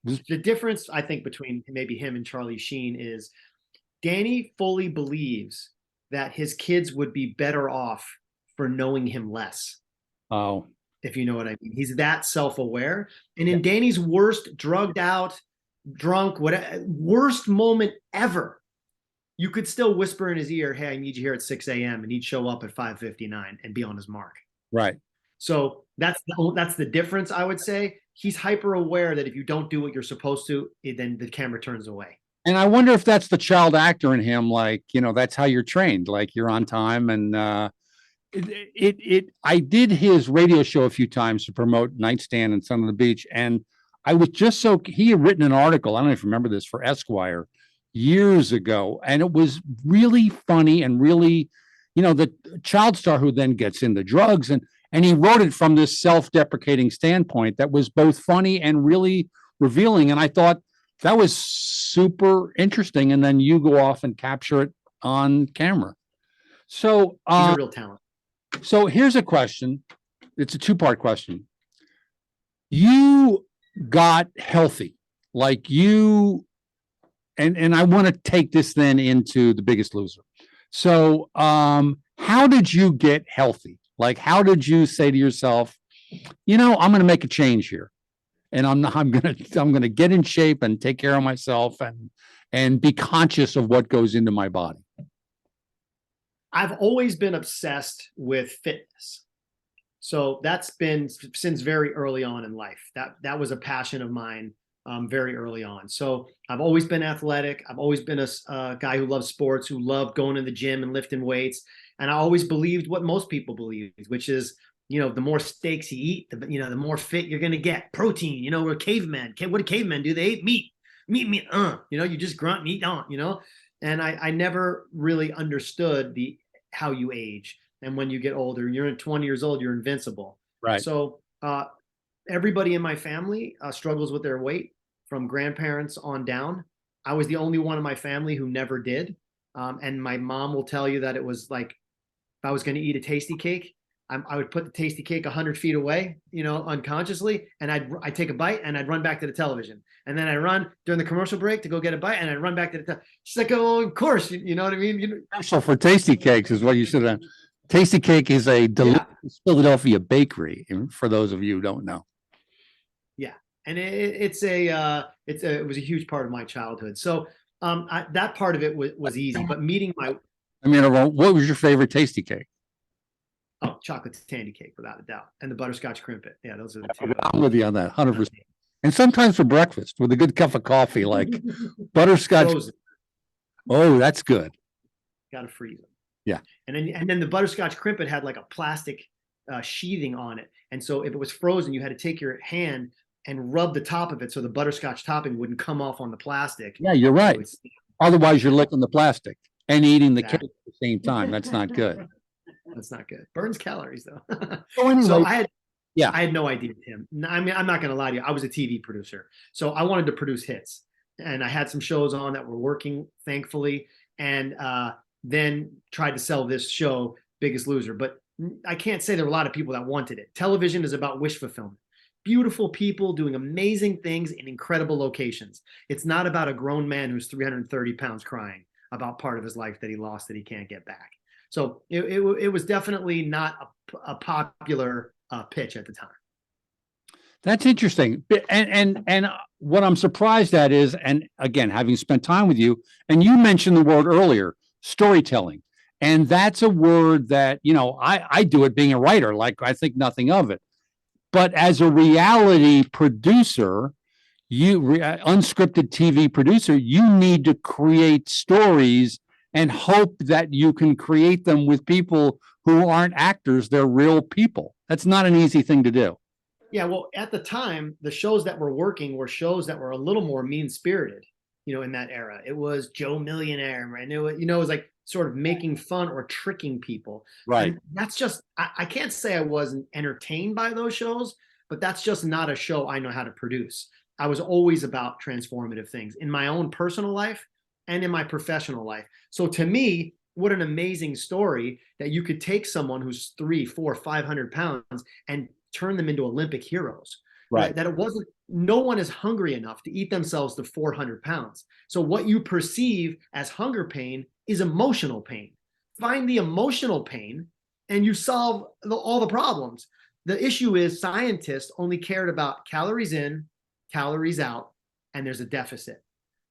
The difference, I think, between maybe him and Charlie Sheen is Danny fully believes that his kids would be better off for knowing him less. Oh, if you know what I mean. He's that self-aware. And in Danny's worst, drugged out, drunk, whatever, worst moment ever, you could still whisper in his ear, hey, I need you here at 6 a.m. And he'd show up at 5:59 and be on his mark. right. So that's the difference, I would say. He's hyper aware that if you don't do what you're supposed to, then the camera turns away. And I wonder if that's the child actor in him. Like, that's how you're trained. Like you're on time. And I did his radio show a few times to promote Nightstand and Son of the Beach. And I was just he had written an article. I don't know if you remember this, for Esquire years ago. And it was really funny and really, the child star who then gets into drugs, and he wrote it from this self-deprecating standpoint that was both funny and really revealing. And I thought that was super interesting. And then you go off and capture it on camera. So he's a real talent. So here's a question. It's a two-part question. You got healthy, like you, and I want to take this then into The Biggest Loser. So how did you get healthy? Like, how did you say to yourself, I'm going to make a change here, and I'm going to get in shape and take care of myself and be conscious of what goes into my body? I've always been obsessed with fitness. So that's been since very early on in life. That was a passion of mine very early on. So I've always been athletic. I've always been a guy who loves sports, who loved going to the gym and lifting weights. And I always believed what most people believe, which is, the more steaks you eat, the more fit you're going to get. Protein, we're cavemen. What do cavemen do? They ate meat. You just grunt and eat on, And I never really understood how you age. And when you get older, you're 20 years old, you're invincible. Right. So everybody in my family struggles with their weight, from grandparents on down. I was the only one in my family who never did. And my mom will tell you that it was like, if I was going to eat a tasty cake, I would put the tasty cake 100 feet away, unconsciously. And I'd take a bite and I'd run back to the television. And then I'd run during the commercial break to go get a bite, and I'd run back to the She's like, oh, of course. You know what I mean? So for Tasty Cakes is what you should have. Tasty Cake is a delicious Philadelphia bakery, for those of you who don't know. Yeah. And it was a huge part of my childhood. So that part of it was easy, but meeting what was your favorite Tasty Cake? Oh, chocolate candy cake, without a doubt. And the butterscotch crimpet. Yeah, those are the two. I'm with you on that, 100%. And sometimes for breakfast with a good cup of coffee, like butterscotch. Frozen. Oh, that's good. Got to freeze them. Yeah. And then the butterscotch crimpet had like a plastic sheathing on it. And so if it was frozen, you had to take your hand and rub the top of it so the butterscotch topping wouldn't come off on the plastic. Yeah, you're right. Otherwise, you're licking the plastic and eating the cake Exactly. at the same time. That's not good. That's not good. Burns calories though. So anyway, So yeah. I had no idea him. I mean, I'm not going to lie to you. I was a TV producer, so I wanted to produce hits, and I had some shows on that were working, thankfully, and then tried to sell this show, Biggest Loser. But I can't say there were a lot of people that wanted it. Television is about wish fulfillment. Beautiful people doing amazing things in incredible locations. It's not about a grown man who's 330 pounds crying about part of his life that he lost that he can't get back. So it was definitely not a popular pitch at the time. That's interesting. And what I'm surprised at is, and again, having spent time with you, and you mentioned the word earlier, storytelling. And that's a word that, you know, I do it being a writer, like I think nothing of it. But as a reality producer, unscripted TV producer, you need to create stories and hope that you can create them with people who aren't actors, they're real people. That's not an easy thing to do. Yeah, well, at the time, the shows that were working were shows that were a little more mean-spirited, you know, in that era. It was Joe Millionaire, and it was, you know, it was like sort of making fun or tricking people. Right. And that's just, I can't say I wasn't entertained by those shows, but that's just not a show I know how to produce. I was always about transformative things in my own personal life and in my professional life. So to me, what an amazing story that you could take someone who's 300, 400, 500 pounds and turn them into Olympic heroes. Right. That it wasn't, no one is hungry enough to eat themselves to 400 pounds. So what you perceive as hunger pain is emotional pain. Find the emotional pain and you solve all the problems. The issue is scientists only cared about calories in, calories out, and there's a deficit.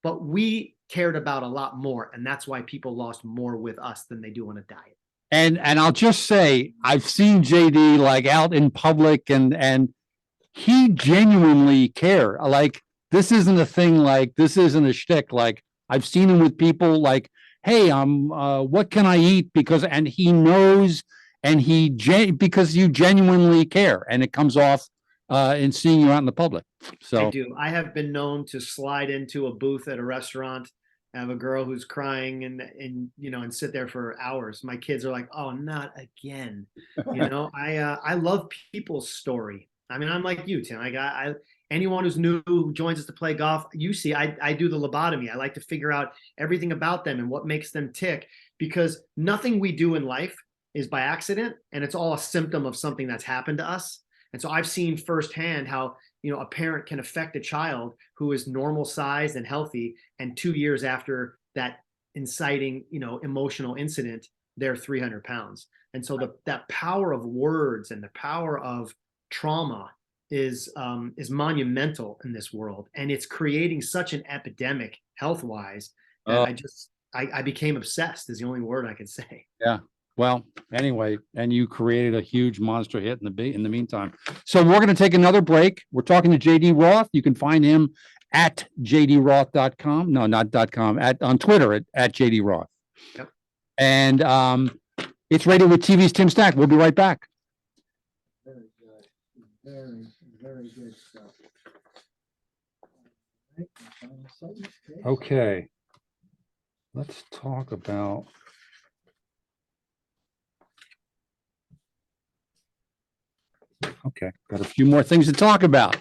But we cared about a lot more, and that's why people lost more with us than they do on a diet. And I'll just say, I've seen JD like out in public, and he genuinely care. Like, this isn't a thing, like this isn't a shtick. Like, I've seen him with people like, hey, what can I eat? And he knows, and because you genuinely care, and it comes off in seeing you out in the public. So I do. I have been known to slide into a booth at a restaurant, have a girl who's crying and you know, and sit there for hours. My kids are like, "Oh, not again." You know, I love people's story. I mean, I'm like you, Tim. Anyone who's new who joins us to play golf, you see, I do the lobotomy. I like to figure out everything about them and what makes them tick, because nothing we do in life is by accident, and it's all a symptom of something that's happened to us. And so I've seen firsthand how, you know, a parent can affect a child who is normal sized and healthy, and 2 years after that inciting, you know, emotional incident, they're 300 pounds. And so that power of words and the power of trauma is monumental in this world, and it's creating such an epidemic health wise that I became obsessed is the only word I could say. yeah. Well, anyway, and you created a huge monster hit in the meantime. So we're going to take another break. We're talking to JD Roth. You can find him at jdroth.com. No, not .com. On Twitter at JD Roth. Yep. And it's Radio with TV's Tim Stack. We'll be right back. Very good. Very, very good stuff. All right, final segment, please. Okay. Let's talk about. Okay, got a few more things to talk about.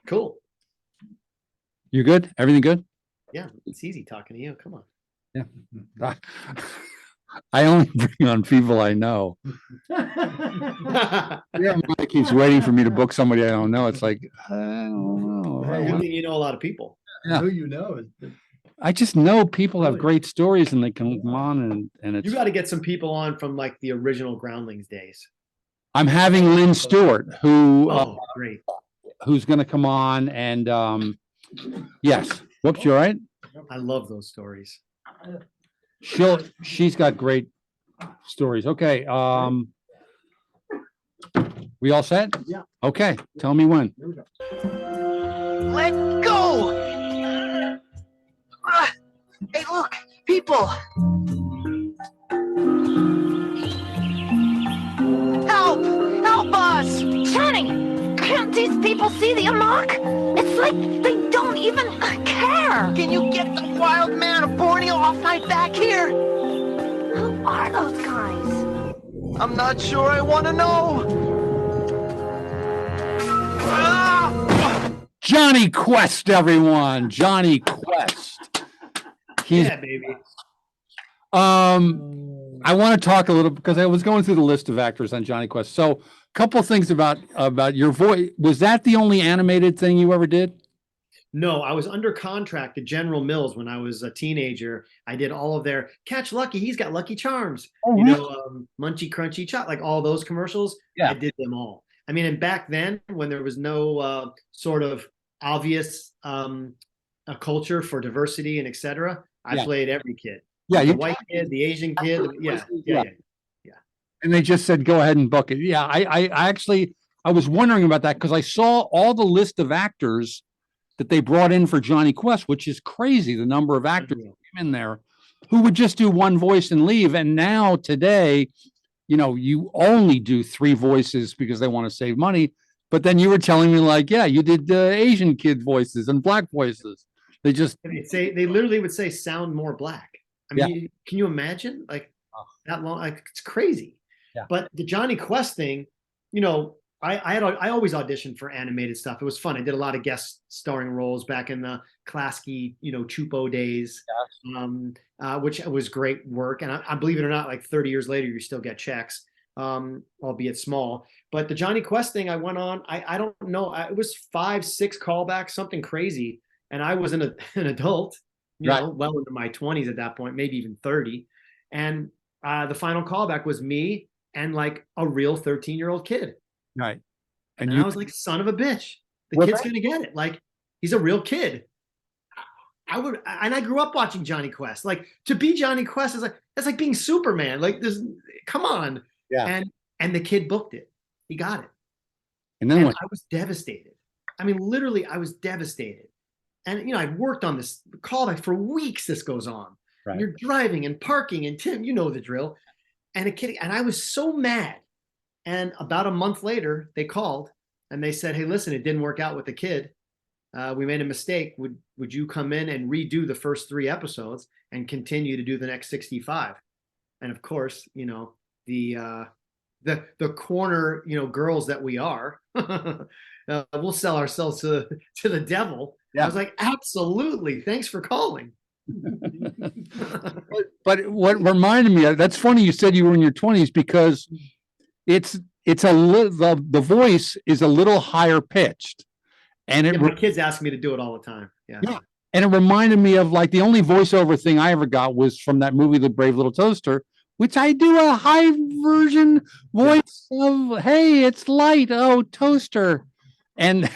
Cool. You good? Everything good? Yeah, it's easy talking to you. Come on. Yeah. I only bring on people I know. Yeah, Mike keeps waiting for me to book somebody I don't know. It's like, I don't know. Good thing you know a lot of people. Yeah. Who you know is I just know people have great stories and they come on and it's. You got to get some people on from like the original Groundlings days. I'm having Lynn Stewart, who Great. who's going to come on, and yes. Whoops, you all right? I love those stories. She's got great stories. Okay. We all set? Yeah. Okay. Tell me when. Here we go. Let go! Hey, look, people! Help! Help us! Sonic! people see the amok? It's like they don't even care. Can you get the wild man of Borneo off my back here? Who are those guys? I'm not sure I want to know. Ah! Johnny Quest, everyone. Johnny Quest. He's Yeah, baby. I want to talk a little because I was going through the list of actors on Johnny Quest. So, a couple things about your voice. Was that the only animated thing you ever did? No, I was under contract to General Mills when I was a teenager. I did all of their Catch Lucky. He's got Lucky Charms. Oh, you really? know, Munchy Crunchy Chop, like all those commercials. Yeah. I did them all. I mean, and back then when there was no sort of obvious a culture for diversity and etc., I Yeah. played every kid. Yeah, The you white kid, the Asian kid. Yeah. and they just said go ahead and book it. Yeah, I actually I was wondering about that because I saw all the list of actors that they brought in for Johnny Quest, which is crazy. The number of actors Unreal. came in there who would just do one voice and leave. And now today, you know, you only do three voices because they want to save money. But then you were telling me like, yeah, you did Asian kid voices and black voices. They just They literally would say sound more black. I Yeah. mean, can you imagine like that long? Like it's crazy. Yeah. But the Johnny Quest thing, you know, I always auditioned for animated stuff. It was fun. I did a lot of guest starring roles back in the Klasky, you know, Chupo days, which was great work. And I believe it or not, like 30 years later, you still get checks, albeit small. But the Johnny Quest thing, I went on. I don't know. It was 5, 6 callbacks, something crazy. And I was an adult, you Right. know, well into my 20s at that point, maybe even 30. And the final callback was me and like a real 13-year-old kid. right. And you I was like, son of a bitch, the Well, kid's gonna get it. Like, he's a real kid. And I grew up watching Johnny Quest. Like, to be Johnny Quest is like, that's like being Superman. Like, come on. Yeah. And the kid booked it. He got it. and then And what? I was devastated. I mean, literally, I was devastated. And you know, I'd worked on this callback for weeks. This goes on. Right. You're driving and parking, and Tim, you know the drill. And a kid, and I was so mad. And about a month later, they called and they said, "Hey, listen, it didn't work out with the kid. We made a mistake. Would you come in and redo the first 3 episodes and continue to do the next 65?" And of course, you know, the corner, you know, girls that we are, we'll sell ourselves to the devil. Yeah. I was like, absolutely. Thanks for calling. But what reminded me, that's funny you said you were in your 20s because it's a little the voice is a little higher pitched. And it Yeah, my kids ask me to do it all the time. Yeah. Yeah. And it reminded me of like the only voiceover thing I ever got was from that movie, The Brave Little Toaster, which I do a high version voice of, hey, it's light. Oh, toaster. And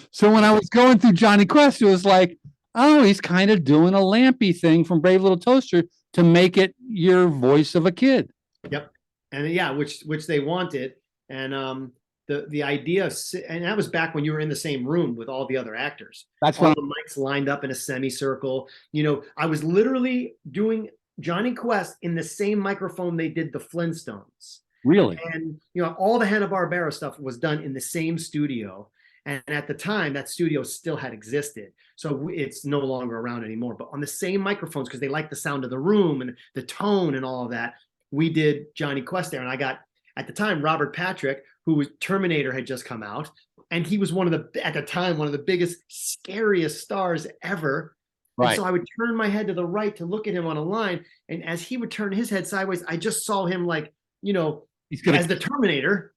so when I was going through Johnny Quest, it was like, oh, he's kind of doing a Lampy thing from Brave Little Toaster to make it your voice of a kid. Yep. And yeah, which they wanted. And the idea of, and that was back when you were in the same room with all the other actors. That's all why the mics lined up in a semicircle. You know, I was literally doing Johnny Quest in the same microphone they did the Flintstones. really. And you know, all the Hanna-Barbera stuff was done in the same studio. And at the time, that studio still had existed. So it's no longer around anymore. But on the same microphones, because they liked the sound of the room and the tone and all of that, we did Johnny Quest there. And I got, at the time, Robert Patrick, who was Terminator had just come out. And he was at the time, one of the biggest, scariest stars ever. Right. And so I would turn my head to the right to look at him on a line. And as he would turn his head sideways, I just saw him like, you know, as the Terminator,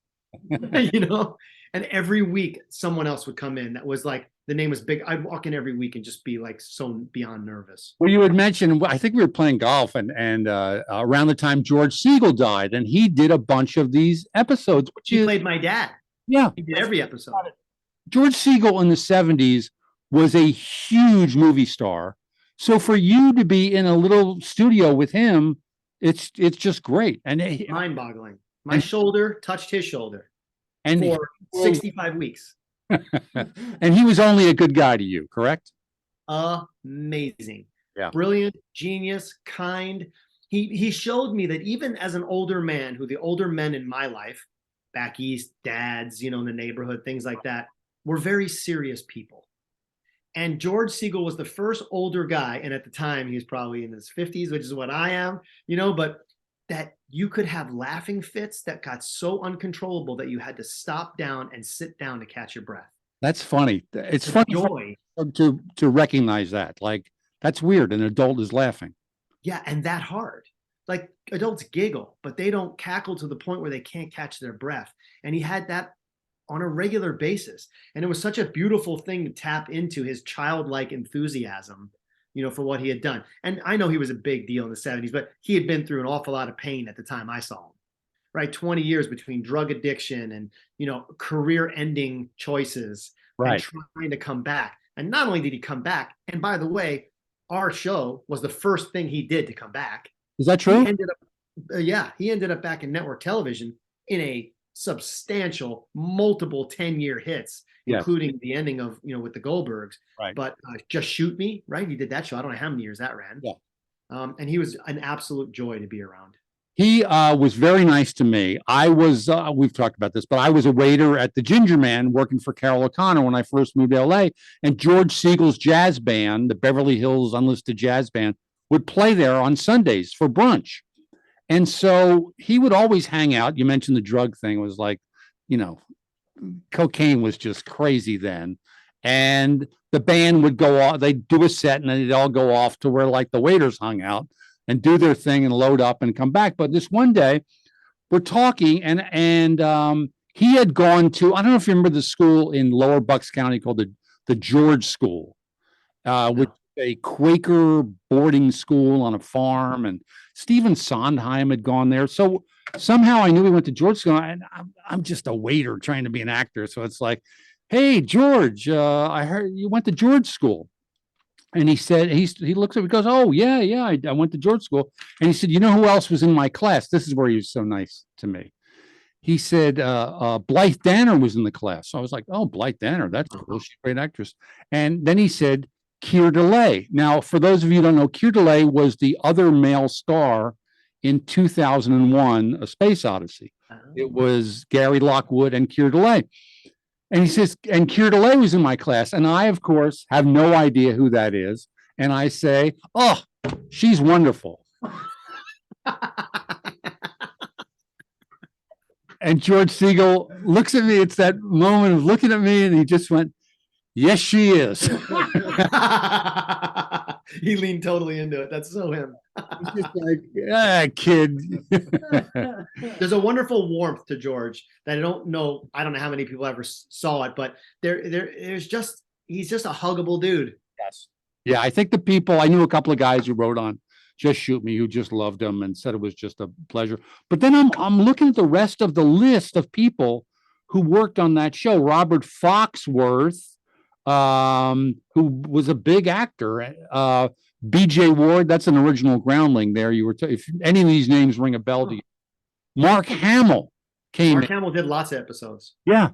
you know. And every week someone else would come in that was like, the name was big. I'd walk in every week and just be like so beyond nervous. Well, you had mentioned, I think we were playing golf and around the time George Siegel died, and he did a bunch of these episodes. Which He played my dad. Yeah. He did every episode. George Siegel in the 70s was a huge movie star. So for you to be in a little studio with him, it's just great. And mind-boggling. My shoulder touched his shoulder and for 65 weeks. And he was only a good guy to you, correct? Amazing. Yeah. Brilliant, genius, kind. He showed me that even as an older man, who the older men in my life, back east, dads, you know, in the neighborhood, things like that, were very serious people. And George Siegel was the first older guy, and at the time he was probably in his 50s, which is what I am, but that you could have laughing fits that got so uncontrollable that you had to stop down and sit down to catch your breath. That's funny. It's The funny joy. to recognize that. Like, that's weird. An adult is laughing. Yeah, and that hard. Like, adults giggle, but they don't cackle to the point where they can't catch their breath. And he had that on a regular basis. And it was such a beautiful thing to tap into his childlike enthusiasm, for what he had done. And I know he was a big deal in the 70s, but he had been through an awful lot of pain at the time I saw him, right? 20 years between drug addiction and, career-ending choices, right, and trying to come back. And not only did he come back, and by the way, our show was the first thing he did to come back. Is that true? He ended up back in network television in a substantial, multiple 10-year hits, yes, including the ending of, with the Goldbergs. Right. But Just Shoot Me, right? He did that show. I don't know how many years that ran. Yeah. And he was an absolute joy to be around. He was very nice to me. I was, we've talked about this, but I was a waiter at the Ginger Man working for Carol O'Connor when I first moved to LA. And George Siegel's jazz band, the Beverly Hills Unlisted Jazz Band, would play there on Sundays for brunch. And so he would always hang out. You mentioned the drug thing. It was like, cocaine was just crazy then. And the band would go off, they'd do a set and then they'd all go off to where like the waiters hung out and do their thing and load up and come back. But this one day we're talking and he had gone to, I don't know if you remember the school in Lower Bucks County called the George School, which is a Quaker boarding school on a farm, and Stephen Sondheim had gone there. So somehow I knew he went to George School, and I'm just a waiter trying to be an actor. So it's like, hey, George, I heard you went to George School. And he said, he looks at me, goes, oh, yeah, I went to George School. And he said, you know who else was in my class? This is where he was so nice to me. He said, Blythe Danner was in the class. So I was like, oh, Blythe Danner, that's cool. She's a great actress. And then he said, Keir DeLay. Now, for those of you who don't know, Keir DeLay was the other male star in 2001, A Space Odyssey. It was Gary Lockwood and Keir DeLay. And he says, and Keir DeLay was in my class. And I, of course, have no idea who that is. And I say, oh, she's wonderful. And George Siegel looks at me. It's that moment of looking at me. And he just went, yes, she is. He leaned totally into it. That's so him. He's just like, kid. There's a wonderful warmth to George that I don't know how many people ever saw it, but he's just a huggable dude. Yes. Yeah, I think I knew a couple of guys who wrote on Just Shoot Me who just loved him and said it was just a pleasure. But then I'm looking at the rest of the list of people who worked on that show. Robert Foxworth, who was a big actor. BJ Ward, that's an original Groundling there. If any of these names ring a bell to you. Mark Hamill came. Mark Hamill did lots of episodes. Yeah.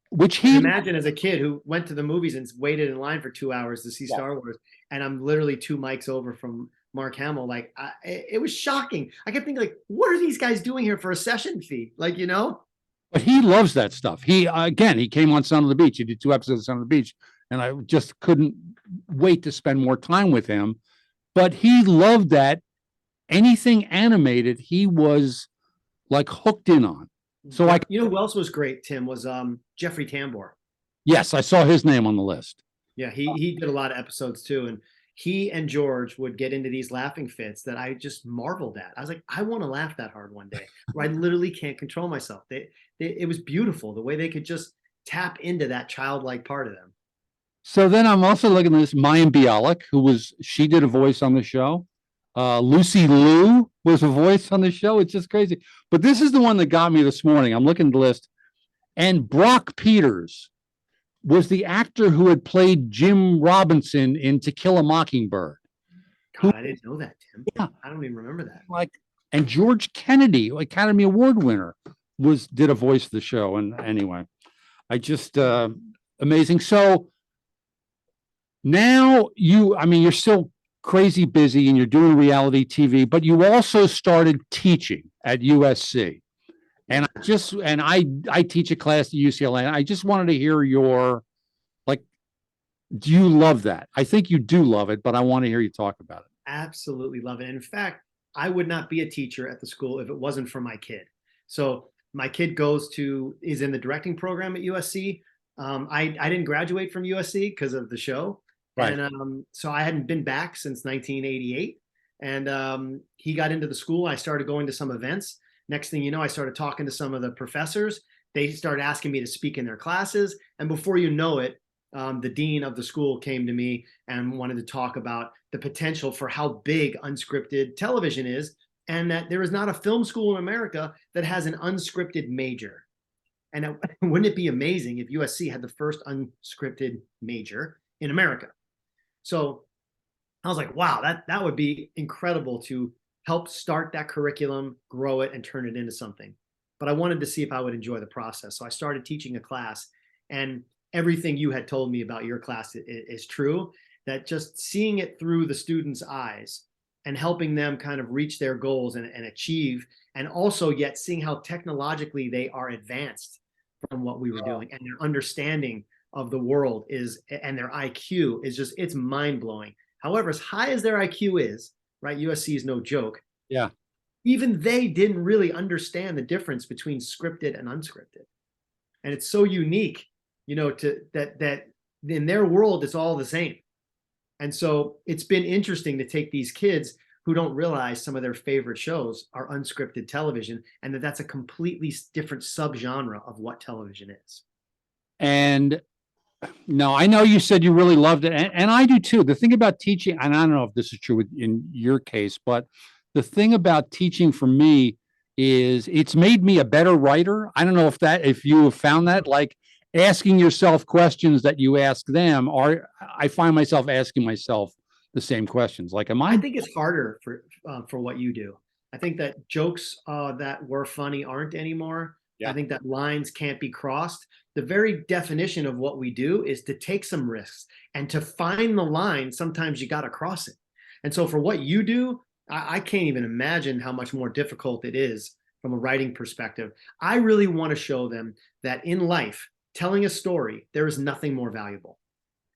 Which he imagine as a kid who went to the movies and waited in line for 2 hours to see Star Wars. And I'm literally 2 mics over from Mark Hamill. Like, it was shocking. I kept thinking, like, what are these guys doing here for a session fee? Like, But he loves that stuff. He came on Son of the Beach. He did 2 episodes of Son of the Beach. And I just couldn't wait to spend more time with him. But he loved that. Anything animated, he was like hooked in on. So who else was great, Tim, was Jeffrey Tambor. Yes, I saw his name on the list. Yeah, he did a lot of episodes too. And he and George would get into these laughing fits that I just marveled at. I was like, I want to laugh that hard one day, where I literally can't control myself. It was beautiful the way they could just tap into that childlike part of them. So then I'm also looking at this Mayim Bialik, she did a voice on the show. Lucy Liu was a voice on the show. It's just crazy. But this is the one that got me this morning. I'm looking at the list. And Brock Peters was the actor who had played Jim Robinson in To Kill a Mockingbird. God, I didn't know that, Tim. Yeah. I don't even remember that. And George Kennedy, Academy Award winner, did a voice of the show. And anyway, amazing. So now you're still crazy busy and you're doing reality TV, but you also started teaching at USC. And I teach a class at UCLA. And I just wanted to hear your, like, do you love that? I think you do love it, but I want to hear you talk about it. Absolutely love it. And in fact, I would not be a teacher at the school if it wasn't for my kid. So my kid is in the directing program at USC. I didn't graduate from USC because of the show. Right. And so I hadn't been back since 1988. And he got into the school. I started going to some events. Next thing you know, I started talking to some of the professors. They started asking me to speak in their classes. And before you know it, the dean of the school came to me and wanted to talk about the potential for how big unscripted television is, and that there is not a film school in America that has an unscripted major. And wouldn't it be amazing if USC had the first unscripted major in America? So I was like, wow, that would be incredible to help start that curriculum, grow it, and turn it into something. But I wanted to see if I would enjoy the process. So I started teaching a class, and everything you had told me about your class is true, that just seeing it through the students' eyes and helping them kind of reach their goals and achieve, and also yet seeing how technologically they are advanced from what we were doing, and their understanding of the world and their IQ is just, it's mind-blowing. However, as high as their IQ is, right, USC is no joke. Yeah. Even they didn't really understand the difference between scripted and unscripted. And it's so unique, that in their world, it's all the same. And so it's been interesting to take these kids who don't realize some of their favorite shows are unscripted television, and that's a completely different subgenre of what television is. And no, I know you said you really loved it, and I do too. The thing about teaching, and I don't know if this is true in your case, but the thing about teaching for me is it's made me a better writer. I don't know if you have found that, like asking yourself questions that you ask them, or I find myself asking myself the same questions. Like, I think it's harder for what you do. I think that jokes that were funny aren't anymore. Yeah. I think that lines can't be crossed. The very definition of what we do is to take some risks, and to find the line, sometimes you got to cross it. And so for what you do, I can't even imagine how much more difficult it is from a writing perspective. I really want to show them that in life, telling a story, there is nothing more valuable.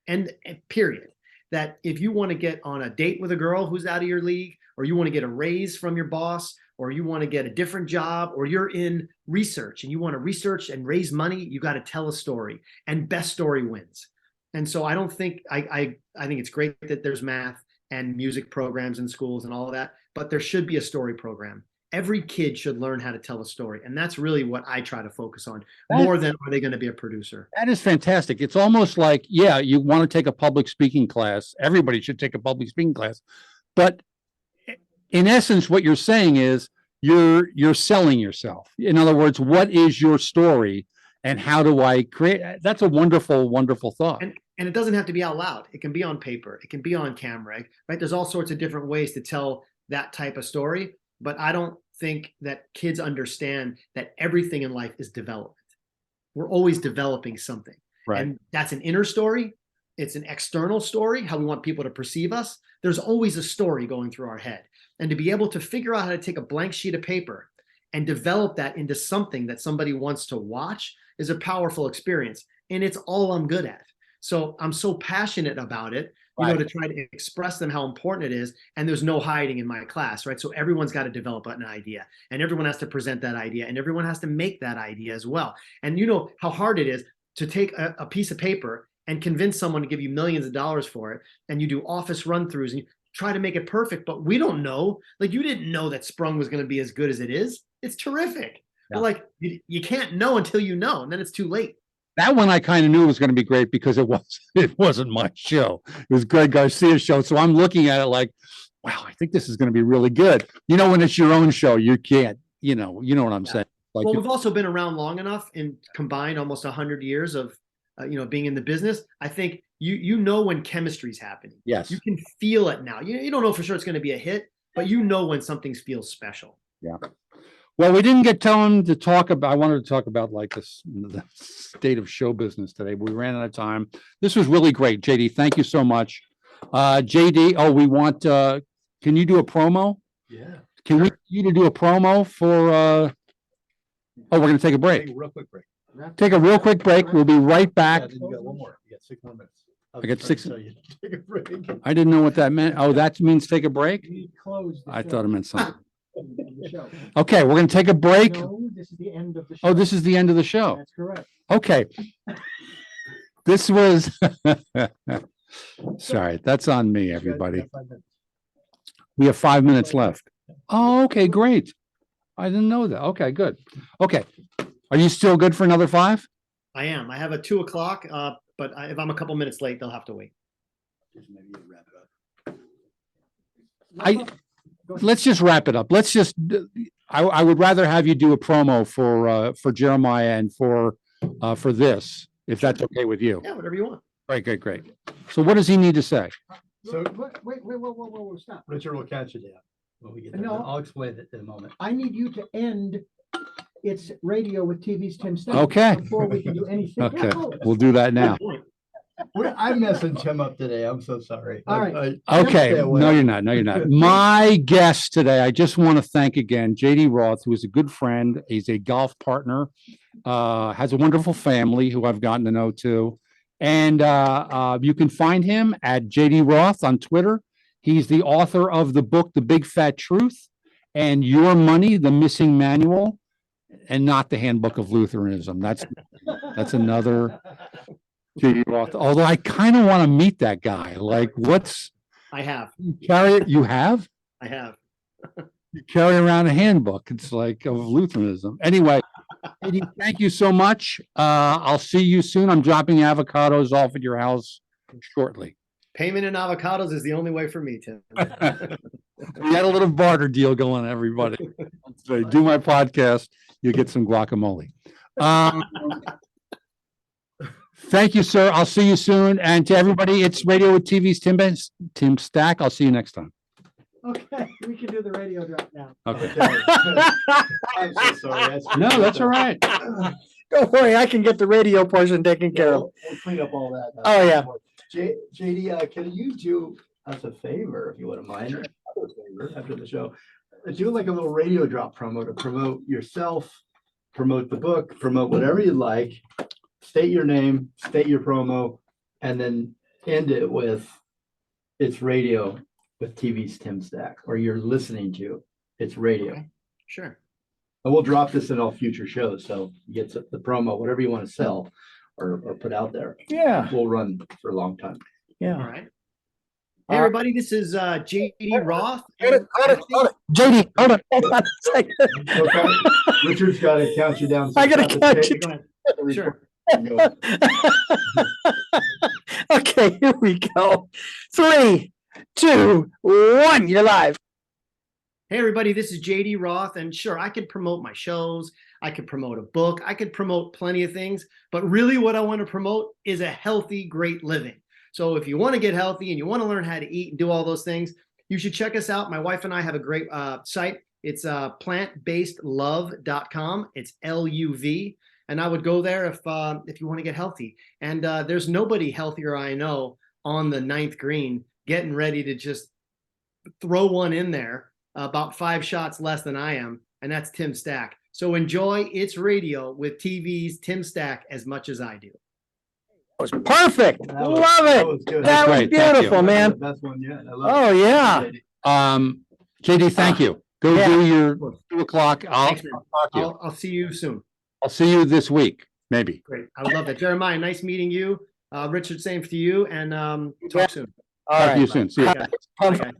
And period. That if you want to get on a date with a girl who's out of your league, or you want to get a raise from your boss, or you want to get a different job, or you're in research and you want to research and raise money, you got to tell a story, and best story wins. And so I don't think, I think it's great that there's math and music programs in schools and all of that, but there should be a story program. Every kid should learn how to tell a story. And that's really what I try to focus on, more than are they going to be a producer. That is fantastic. It's almost like, yeah, you want to take a public speaking class. Everybody should take a public speaking class. But in essence, what you're saying is you're selling yourself. In other words, what is your story and how do I create? That's a wonderful, wonderful thought. And it doesn't have to be out loud. It can be on paper. It can be on camera, right? There's all sorts of different ways to tell that type of story. But I don't think that kids understand that everything in life is development. We're always developing something. Right. And that's an inner story. It's an external story, how we want people to perceive us. There's always a story going through our head. And to be able to figure out how to take a blank sheet of paper and develop that into something that somebody wants to watch is a powerful experience. And it's all I'm good at. So I'm so passionate about it, to try to express them how important it is. And there's no hiding in my class, right? So everyone's got to develop an idea, and everyone has to present that idea, and everyone has to make that idea as well. And you know how hard it is to take a piece of paper and convince someone to give you millions of dollars for it. And you do office run-throughs and you try to make it perfect, but we don't know. Like, you didn't know that Sprung was going to be as good as it is. It's terrific. Yeah. But like, you can't know until you know, and then it's too late. That one I kind of knew was going to be great because it wasn't my show. It was Greg Garcia's show. So I'm looking at it like, wow, I think this is going to be really good. You know, when it's your own show, you can't, you know what I'm saying. Like, well, we've also been around long enough and combined almost 100 years of, being in the business. I think you know when chemistry's happening. Yes. You can feel it now. You don't know for sure it's going to be a hit, but you know when something feels special. Yeah. Well, we didn't get time to talk about, I wanted to talk about like the state of show business today. We ran out of time. This was really great, JD. Thank you so much. JD, we want, can you do a promo? Yeah. Can we get you to do a promo for Oh, we're gonna take a break. Take a real quick break. Take a real quick break. We'll be right back. Yeah, then you got one more. You got 6 more minutes. I got was trying to 6 tell you to Take a break. I didn't know what that meant. Oh, that means take a break? We closed the I show. thought it meant something. The show. Okay, we're gonna take a break. No, this is the end of the show. Oh, this is the end of the show. That's correct. Okay. This was, sorry, that's on me, everybody. We have 5 minutes left. Oh, okay, great. I didn't know that. Okay, good. Okay. Are you still good for another 5? I am. I have a 2 o'clock, but if I'm a couple minutes late, they'll have to wait. Maybe you wrap it up. Let's just wrap it up. Let's just, I would rather have you do a promo for Jeremiah and for this, if that's okay with you. Yeah, whatever you want. Great, great, great. So what does he need to say? So Wait, whoa, stop. Richard will catch you down when we get there. No. I'll explain it in a moment. I need you to end It's Radio with TV's Tim Stack. Okay. Before we can do anything. Okay, we'll do that now. I'm messing Tim up today. I'm so sorry. All right. Okay, Stay away. no, you're not. No, you're not. My guest today, I just want to thank again JD Roth, who is a good friend. He's a golf partner, has a wonderful family who I've gotten to know too. And you can find him at JD Roth on Twitter. He's the author of the book, The Big Fat Truth, and Your Money, The Missing Manual, and not the Handbook of Lutheranism. That's another JD Roth. Although I kind of want to meet that guy. Like, I have. you have? I have. You carry around a handbook. It's like of Lutheranism. Anyway, Eddie, thank you so much. I'll see you soon. I'm dropping avocados off at your house shortly. Payment in avocados is the only way for me, Tim. We had a little barter deal going, everybody. So do my podcast, you get some guacamole. Thank you, sir. I'll see you soon. And to everybody, it's Radio with TV's Tim Stack. I'll see you next time. Okay, we can do the radio drop now. Okay. I'm so sorry. No, that's all right. Don't worry, I can get the radio portion taken care of. We'll clean up all that. Oh, yeah. JD, can you do us a favor, if you wouldn't mind? A favor after the show, do like a little radio drop promo to promote yourself, promote the book, promote whatever you like. State your name, state your promo, and then end it with it's radio with TV's Tim Stack, or you're listening to it's radio. Okay. Sure. And we'll drop this in all future shows. So you get the promo, whatever you want to sell or put out there. Yeah, We'll run for a long time. All yeah. right. Hey, everybody, this is JD Roth. Hold it. JD, hold on. Hold on a second. Okay. Richard's got to count you down. I gotta count you Go ahead. Sure. Okay, here we go. 3, 2, 1. You're live. Hey, everybody, this is JD Roth. And sure, I could promote my shows. I could promote a book. I could promote plenty of things. But really what I want to promote is a healthy, great living. So if you want to get healthy and you want to learn how to eat and do all those things, you should check us out. My wife and I have a great site. It's plantbasedlove.com. It's LUV. And I would go there if you want to get healthy. And there's nobody healthier I know on the 9th green getting ready to just throw one in there, about 5 shots less than I am. And that's Tim Stack. So enjoy It's Radio with TV's Tim Stack as much as I do. That was perfect. Love it. Good. That was great. Thank you. beautiful, man. Best one yet. I love Oh, it. yeah. JD, thank you. Go Yeah. do your 2 o'clock. Thanks, man. Talk to you. I'll see you soon. I'll see you this week, maybe. Great. I would love that. Jeremiah, nice meeting you. Richard, same to you. And talk soon. All Talk to you right. soon. See you. Okay. Okay.